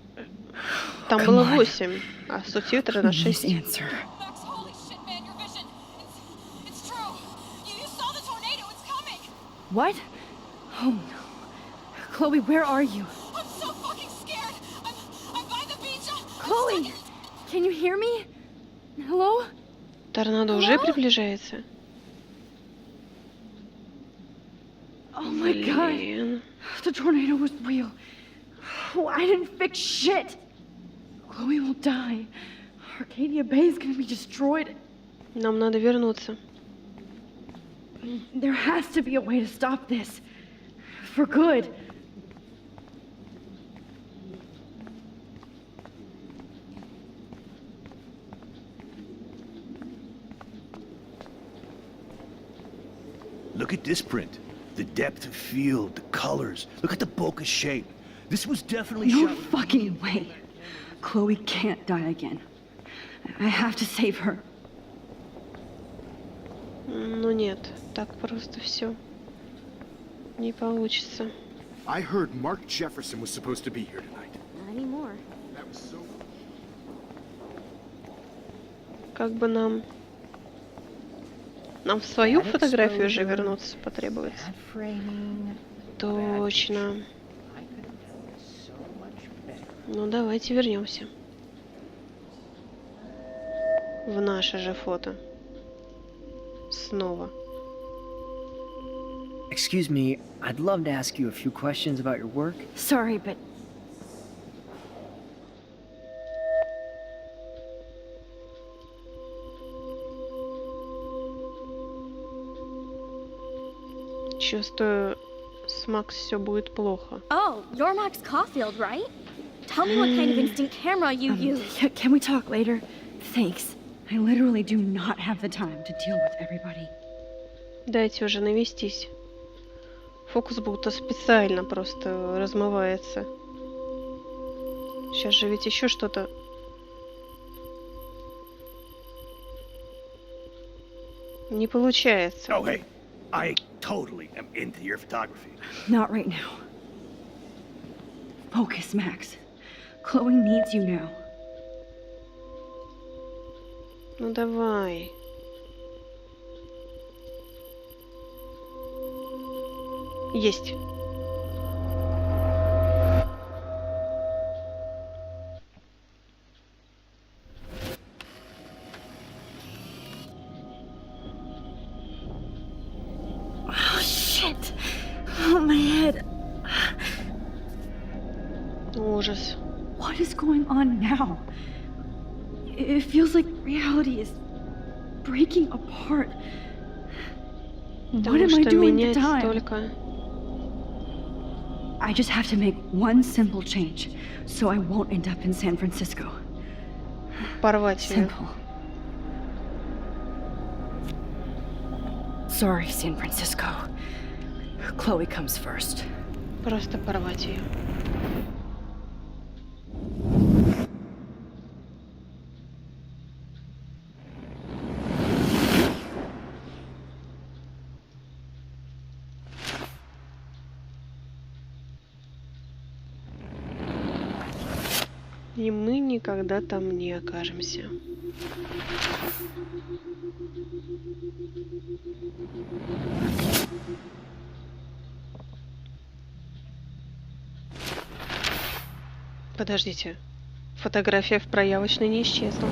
Там было 8, а субтитры на 6. Answer. Max, holy shit, man, your vision. It's true. You saw the tornado. It's coming. What? Oh no. Chloe, where are you? I'm so fucking scared. I'm by the beach. Chloe! Can you hear me? Hello? Торнадо уже приближается. Oh my god. Блин. The tornado was real. Oh, I didn't fix shit. Chloe will die. Arcadia Bay is gonna be destroyed. Нам надо вернуться. There has to be a way to stop this. For good. Look at this print. The depth of field, the colors. Look at the bokeh shape. This was definitely No shot... fucking way. Chloe can't die again. I have to save her. Ну нет, так просто все не получится. I heard Mark Jefferson was supposed to be here tonight. Not anymore. That was so... Как бы нам в свою фотографию же вернуться потребуется. Точно. Ну давайте вернемся в наше же фото. Снова. Excuse me, I'd love to ask you a few questions about your work. Sorry, but... Чувствую, с Макс все будет плохо. Oh, you're Max Colfild, right? Tell me what kind of instant camera you use. Yeah, can we talk later? Thanks. I literally do not have the time to deal with everybody. Дайте уже навестись. Фокус будто специально просто размывается. Сейчас же ведь еще что-то. Не получается. Oh, hey, I totally am into your photography. Not right now. Focus, Max. Chloe needs you now. Ну давай. Есть. Oh, shit. Oh, my head. Ужас. What is going on now? It feels like reality is breaking apart. What am I doing to time? Столько. I just have to make one simple change, so I won't end up in San Francisco. Порвать её. Simple. Sorry, San Francisco. Chloe comes first. Просто порвать ее. И мы никогда там не окажемся. Подождите. Фотография в проявочной не исчезла.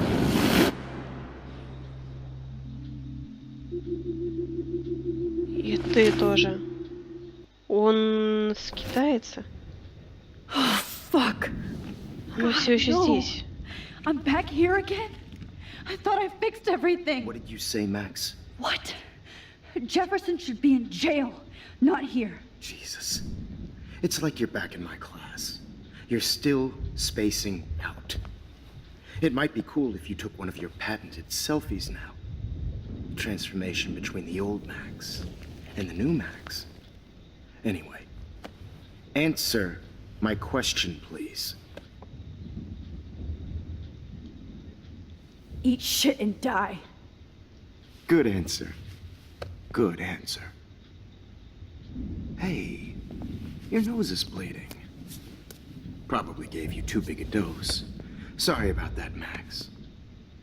И ты тоже. Он скитается? Oh, fuck. Мы все еще здесь. I'm back here again? I thought I fixed everything. What did you say, Max? What? Jefferson should be in jail, not here. Jesus. It's like you're back in my class. You're still spacing out. It might be cool if you took one of your patented selfies now. Transformation between the old Max and the new Max. Anyway, answer my question, please. Eat shit and die. Good answer. Good answer. Hey, your nose is bleeding. Probably gave you too big a dose. Sorry about that, Max.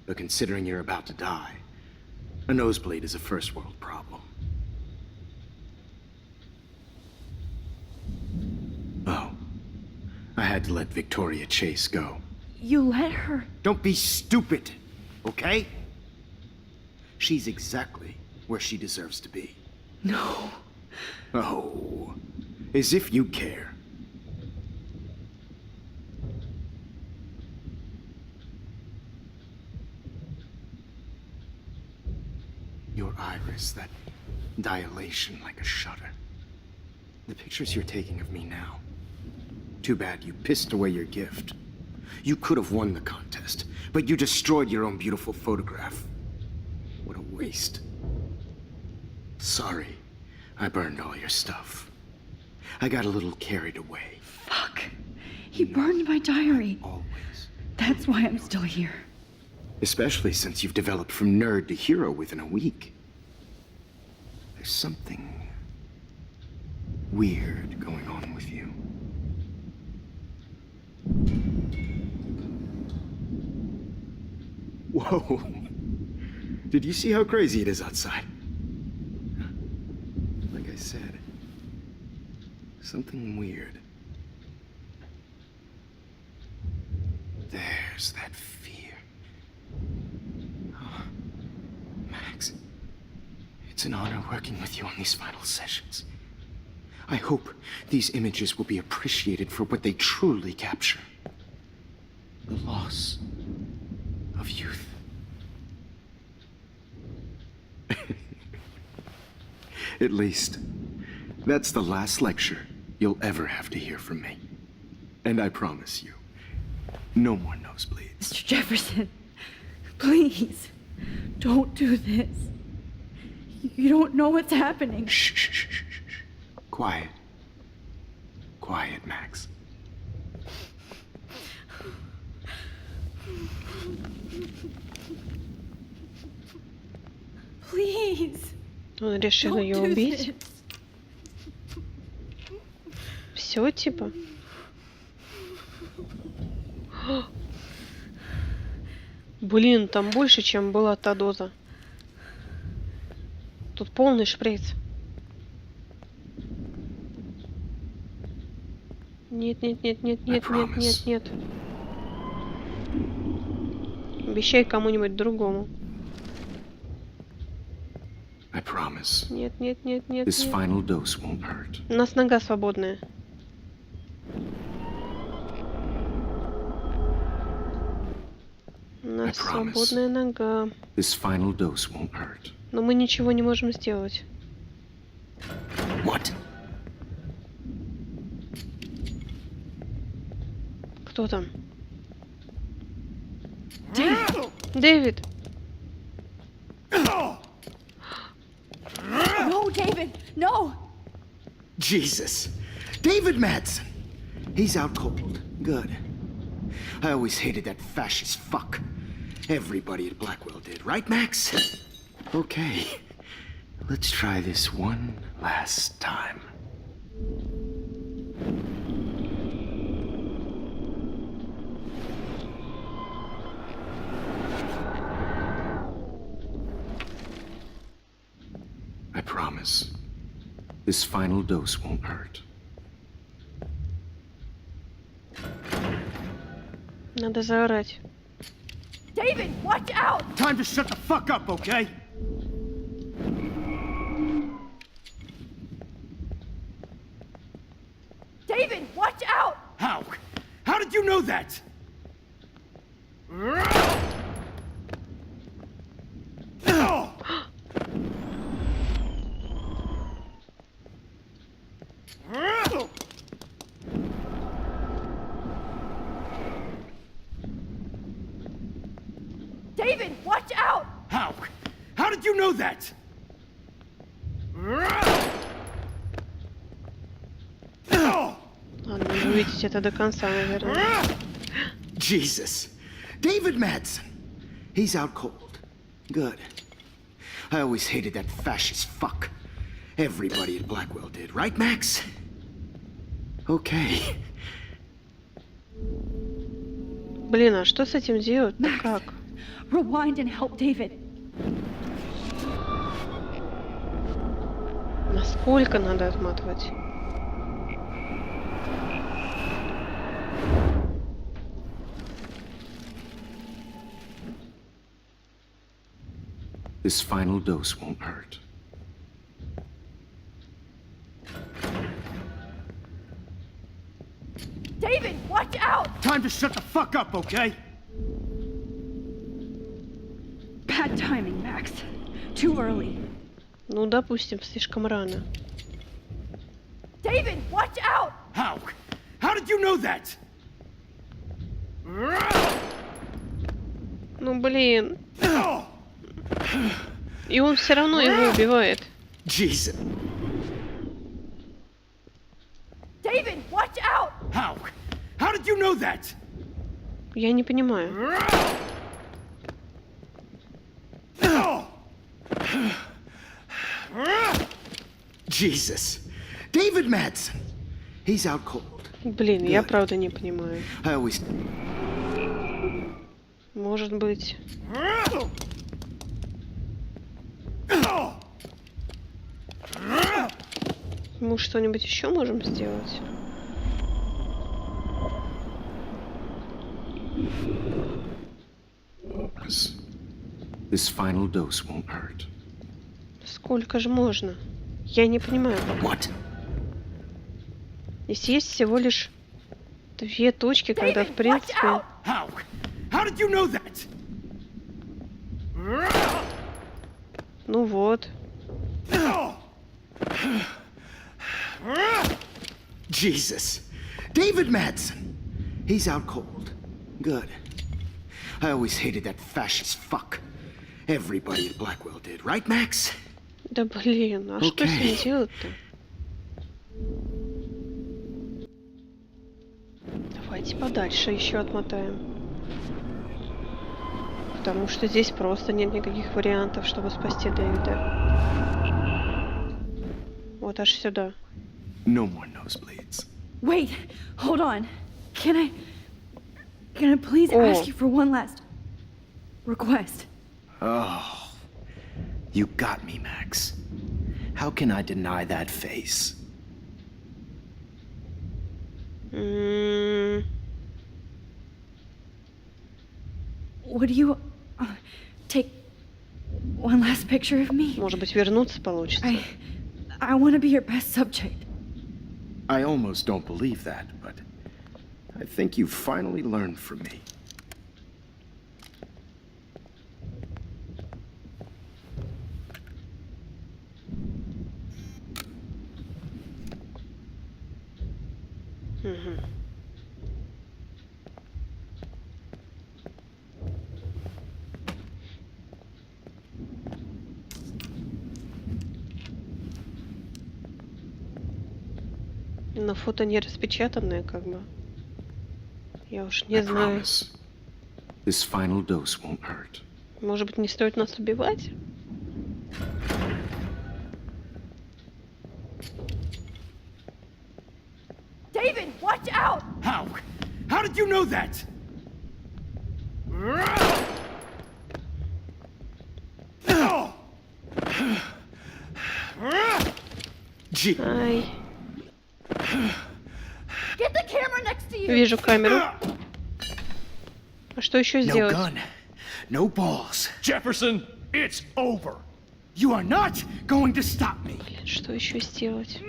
But considering you're about to die, a nosebleed is a first world problem. Oh, I had to let Victoria Chase go. You let her? Don't be stupid, okay? She's exactly where she deserves to be. No. Oh, as if you care. Your iris, that dilation like a shutter. The pictures you're taking of me now. Too bad you pissed away your gift. You could have won the contest, but you destroyed your own beautiful photograph. What a waste. Sorry, I burned all your stuff. I got a little carried away. Fuck. He burned my diary. Always. That's why I'm still here. Especially since you've developed from nerd to hero within a week. There's something weird going on with you. Whoa. Did you see how crazy it is outside? Like I said, something weird. There's that fear. Oh, Max, it's an honor working with you on these final sessions. I hope these images will be appreciated for what they truly capture. The loss of youth. At least, that's the last lecture you'll ever have to hear from me. And I promise you, no more nosebleeds. Mr. Jefferson, please, don't do this. You don't know what's happening. Shh, shh, shh, shh, shh. Quiet. Quiet, Max. Please. Он решил ее убить. Все, типа. Блин, там больше, чем была та доза. Тут полный шприц. Нет, нет, нет, нет, нет, нет, нет, нет. Обещай кому-нибудь другому. I promise. Нет, нет, нет, нет, This нет. final dose won't hurt. У нас нога свободная. У нас свободная нога. This final dose won't hurt. Но мы ничего не можем сделать. What? Кто там? Дэвид! No, David, no! Jesus. David Madsen. He's out cold. Good. I always hated that fascist fuck. Everybody at Blackwell did, right, Max? Okay. Let's try this one last time. I promise. This final dose won't hurt. Надо заорать. David, watch out! Time to shut the fuck up, okay? David, watch out! How? How did you know that? David, watch out! How? How did you know that? Ладно, надо увидеть это до конца, наверное. Jesus. David Madsen. He's out cold. Good. I always hated that fascist fuck. Everybody at Blackwell did, right, Max? Okay. Блин, а что с этим делать-то? Как? Rewind and help David. Насколько надо отматывать? This final dose won't hurt. David, watch out! Time to shut the fuck up, okay? Bad timing, Max. Too early. Ну, допустим, слишком рано. David, watch out! How? How did you know that? Ну, блин. И он все равно его убивает. Jesus. you know that? Я не понимаю. Jesus. David Madsen. He's out cold. Блин, я правда не понимаю. I always... Может быть... Мы что-нибудь еще можем сделать? This final dose won't hurt. Сколько же можно? Я не понимаю. What? Здесь есть всего лишь 2 точки, когда в принципе... How? How did you know that? Ну вот. Jesus. David Madsen. He's out cold. Good. I always hated that fascist fuck. Everybody at Blackwell did, right, Max? Да блин, а что с ним делать-то? Давайте подальше еще отмотаем. Потому что здесь просто нет никаких вариантов, чтобы спасти Дэвида. Вот аж сюда. No more nosebleeds. Wait, hold on. Can I please ask you for one last request? Oh, you got me, Max. How can I deny that face? Would you take one last picture of me? Может быть, вернуться получится. I want to be your best subject. I almost don't believe that, but I think you finally learned from me. Но фото не распечатанное, как бы. Я уж не знаю. This final dose won't hurt. Может быть, не стоит нас убивать? David, watch out! How? How did you know that? Ай. Get the camera next to you. Вижу камеру. А что еще сделать? No gun, no balls. Jefferson, it's over. You are not going to stop me. Блин, что еще сделать?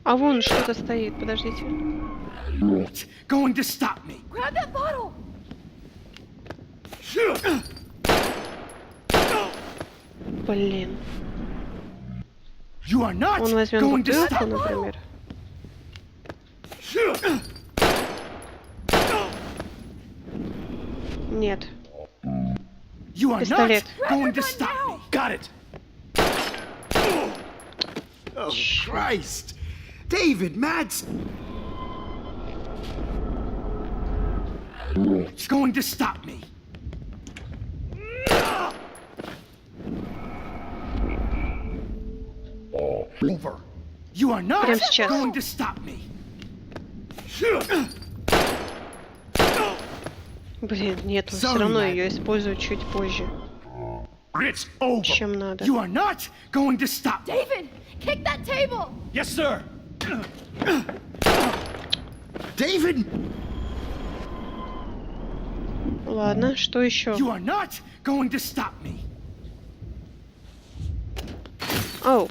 А вон что-то стоит, подождите. Going to stop me. Grab that bottle. Блин. You are not Он возьмет going to бутылку, stop me. например. Нет. You are Пистолет. not going to stop me. Got it. Oh, Christ! David Madsen! It's going to stop me. Over. You are not Прямо сейчас. going to stop me. Блин, нет, он все равно ее использует чуть позже, It's over. чем надо. You are not going to stop me. David, kick that table. Yes, sir. David! Ладно, что еще? You are not going to stop me. Оу.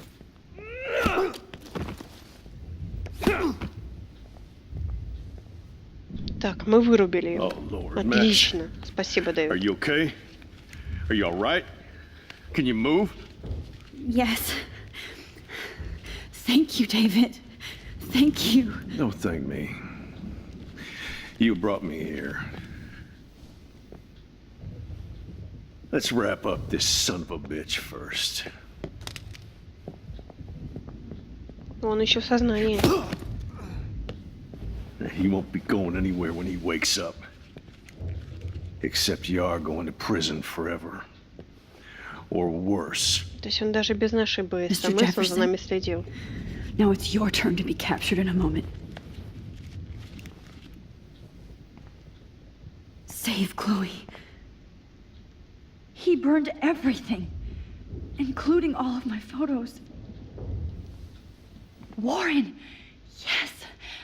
Так, мы вырубили его. Oh, Lord, Отлично. Спасибо, Дэвид. Are you okay? Are you all right? Can you move? Yes. Thank you, David. Thank you. Don't thank me. You brought me here. Let's wrap up this son of a bitch first. Он еще в сознании. He won't be going anywhere when he wakes up. Except you are going to prison forever. Or worse. То есть он даже без нашей бы СМС он за нами следил. Now it's your turn to be captured in a moment. Save Chloe. He burned everything, including all of my photos. Warren! Yes!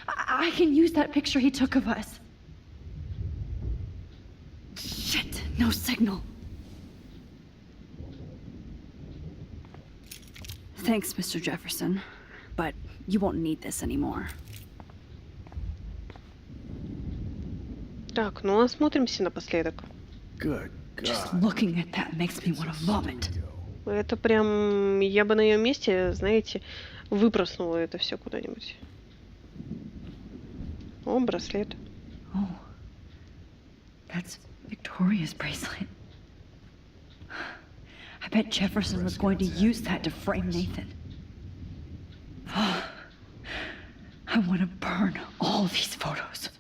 I can use that picture he took of us. Shit, no signal. Thanks, Mr. Jefferson, but you won't need this anymore. Так, ну осмотримся напоследок. Good God. Just looking at that makes me want to vomit. Это прям... Я бы на ее месте, знаете, выпроснула это все куда-нибудь. О, браслет. Oh, that's Victoria's bracelet. I bet Jefferson was going to use that to frame Nathan. Oh, I want to burn all these photos.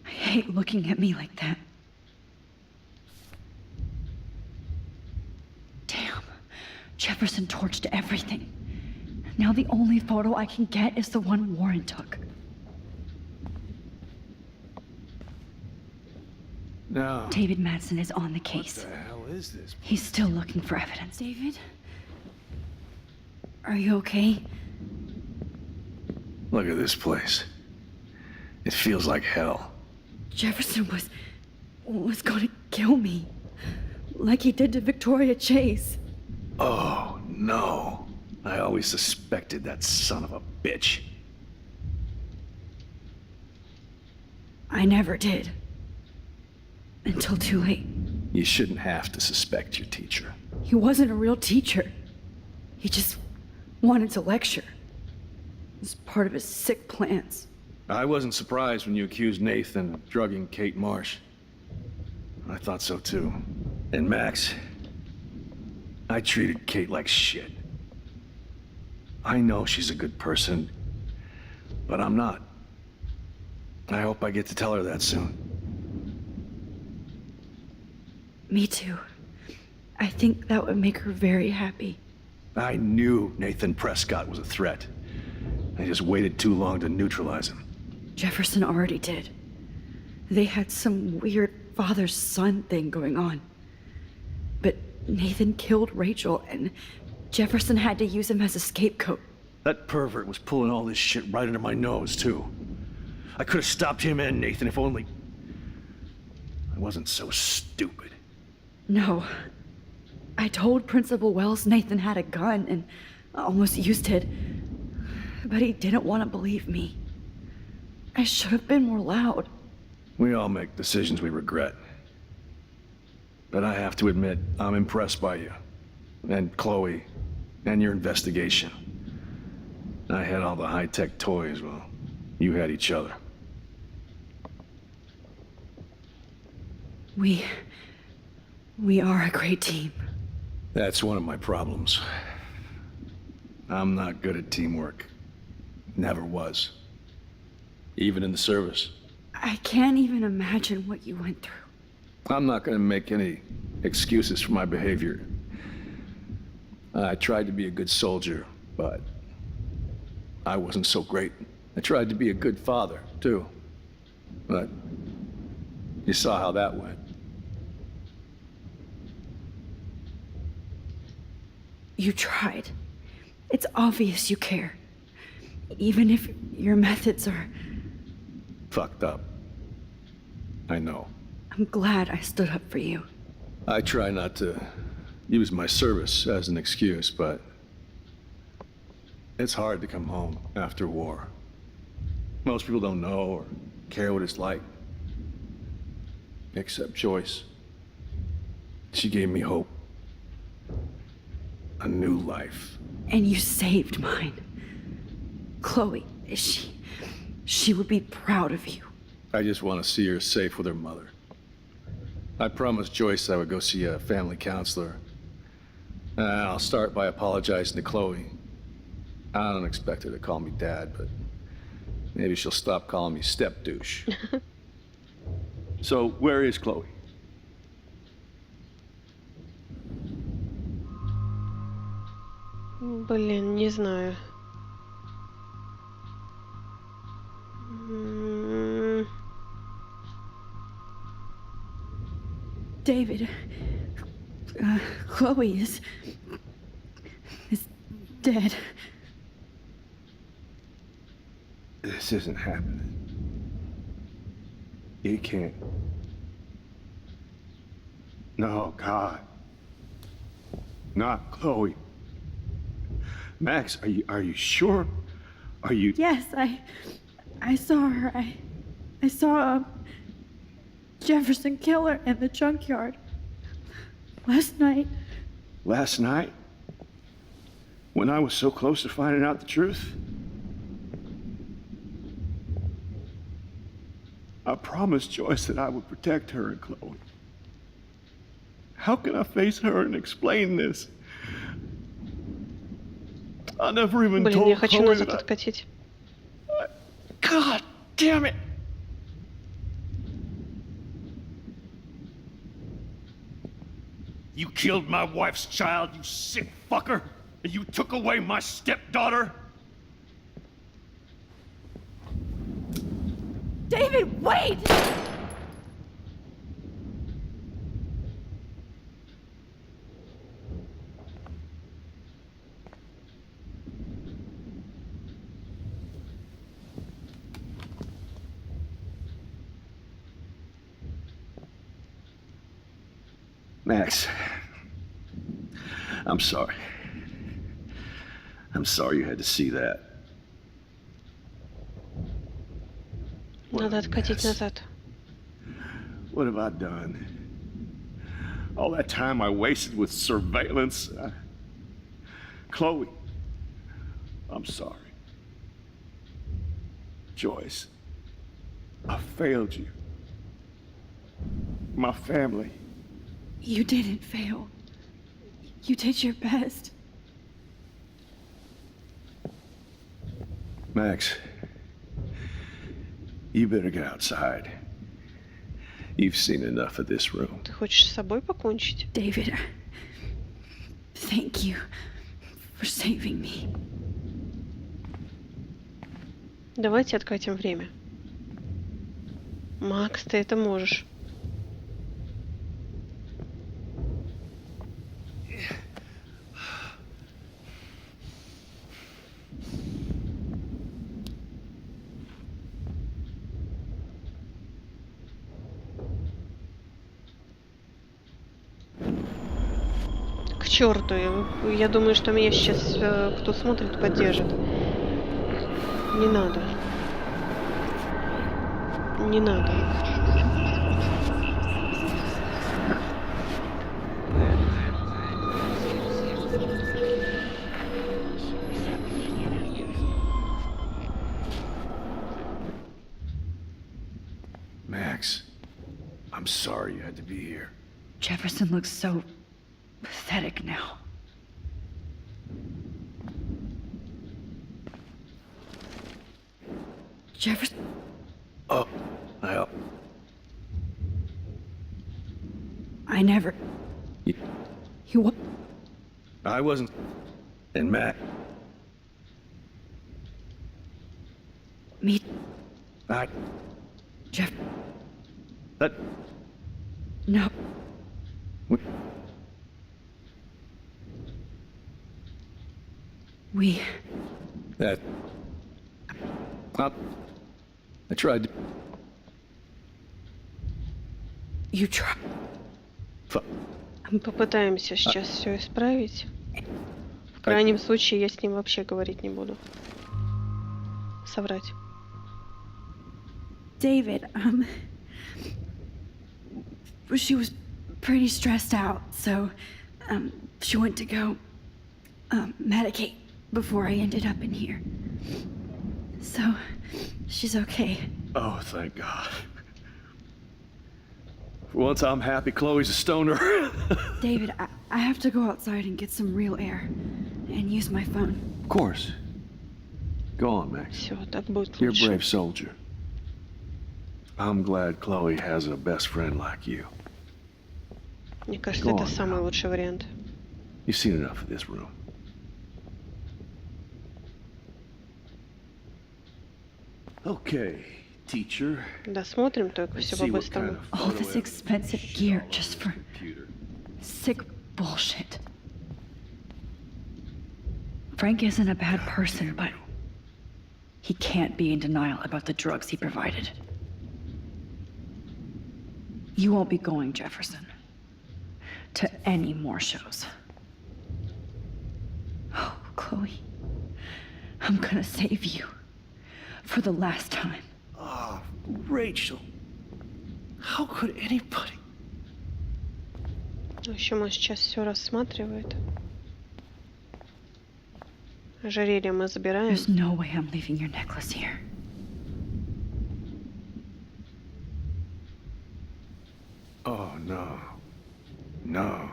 I hate looking at me like that. Damn, Jefferson torched everything. Now the only photo I can get is the one Warren took. No. David Madsen is on the case. What the hell is this? He's still looking for evidence. David? Are you okay? Look at this place. It feels like hell. Jefferson was going to kill me. Like he did to Victoria Chase. Oh, no. I always suspected that son of a bitch. I never did. Until too late. You shouldn't have to suspect your teacher. He wasn't a real teacher. He just wanted to lecture. It was part of his sick plans. I wasn't surprised when you accused Nathan of drugging Kate Marsh. I thought so too. And Max, I treated Kate like shit. I know she's a good person, but I'm not. I hope I get to tell her that soon. Me too. I think that would make her very happy. I knew Nathan Prescott was a threat. I just waited too long to neutralize him. Jefferson already did. They had some weird father-son thing going on. But Nathan killed Rachel, and Jefferson had to use him as a scapegoat. That pervert was pulling all this shit right under my nose, too. I could have stopped him and Nathan if only... I wasn't so stupid. No. I told Principal Wells Nathan had a gun and almost used it. But he didn't want to believe me. I should have been more loud. We all make decisions we regret. But I have to admit, I'm impressed by you. And Chloe. And your investigation. I had all the high-tech toys, well, you had each other. We are a great team. That's one of my problems. I'm not good at teamwork. Never was. Even in the service. I can't even imagine what you went through. I'm not going to make any excuses for my behavior. I tried to be a good soldier, but I wasn't so great. I tried to be a good father, too. But you saw how that went. You tried. It's obvious you care. Even if your methods are... fucked up. I know. I'm glad I stood up for you. I try not to use my service as an excuse, but it's hard to come home after war. Most people don't know or care what it's like. Except Joyce. She gave me hope. A new life. And you saved mine. Chloe, she would be proud of you. I just want to see her safe with her mother. I promised Joyce I would go see a family counselor. I'll start by apologizing to Chloe. I don't expect her to call me dad, but maybe she'll stop calling me step douche. So, where is Chloe? Блин, не знаю. David, Chloe is dead. This isn't happening. You can't. No, God. Not Chloe. Max, are you sure? Are you? Yes, I saw her. I saw Jefferson kill her in the junkyard last night. Last night? When I was so close to finding out the truth? I promised Joyce that I would protect her and Chloe. How can I face her and explain this? I never even Блин, told я хочу Chloe назад that откатить. God damn it! You killed my wife's child, you sick fucker! And you took away my stepdaughter? David, wait! Max, I'm sorry. I'm sorry you had to see that. Надо откатить назад. What have I done? All that time I wasted with surveillance. Chloe, I'm sorry. Joyce, I failed you. My family. You didn't fail. You did your best. Max, you better get outside. You've seen enough of this room. Ты хочешь с собой покончить? David, thank you for saving me. Давайте откатим время. Макс, ты это можешь. К черту, я думаю, что меня сейчас кто смотрит, поддержит. Не надо. Не надо. Max, I'm sorry you had to be here. Jefferson looks so pathetic now. Jefferson. Oh, I never. You what? I wasn't. And Matt. Me. Jeff. No. We. That. I tried to. You tried. Мы попытаемся сейчас все исправить. В крайнем случае я с ним вообще говорить не буду. Соврать. David, she was pretty stressed out, so she went to go medicate before I ended up in here. So she's okay. Oh, thank God. For once I'm happy Chloe's a stoner. David, I have to go outside and get some real air and use my phone. Of course. Go on, Max. Все, так будет You're a лучше. brave soldier. I'm glad Chloe has a best friend like you. Мне кажется, Go это on самый now. лучший вариант. You've seen enough of this room. Okay, teacher. Досмотрим только все по-быстрому. All this expensive gear just for sick bullshit. Frank isn't a bad person, but he can't be in denial about the drugs he provided. You won't be going, Jefferson, to any more shows. Oh, Chloe, I'm gonna save you for the last time. Oh, Rachel. How could anybody... В общем, он сейчас все рассматривает. Ожерелье мы забираем. There's no way I'm leaving your necklace here. Oh, no. No.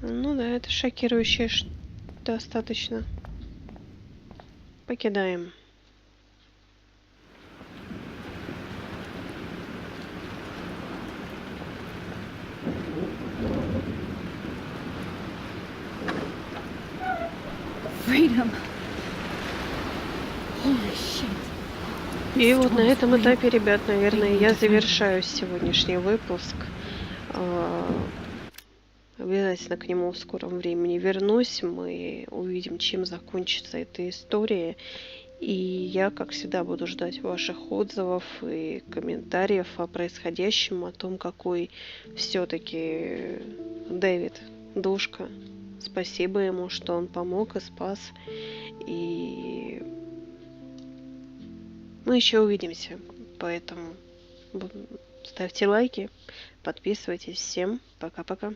Ну да, это шокирующе достаточно. Покидаем. Freedom. Holy shit. И вот на этом этапе, ребят, наверное, я завершаю сегодняшний выпуск. Обязательно к нему в скором времени вернусь. Мы увидим, чем закончится эта история. И я, как всегда, буду ждать ваших отзывов и комментариев о происходящем, о том, какой все-таки Дэвид душка. Спасибо ему, что он помог и спас. И мы еще увидимся. Поэтому ставьте лайки, подписывайтесь. Всем пока-пока.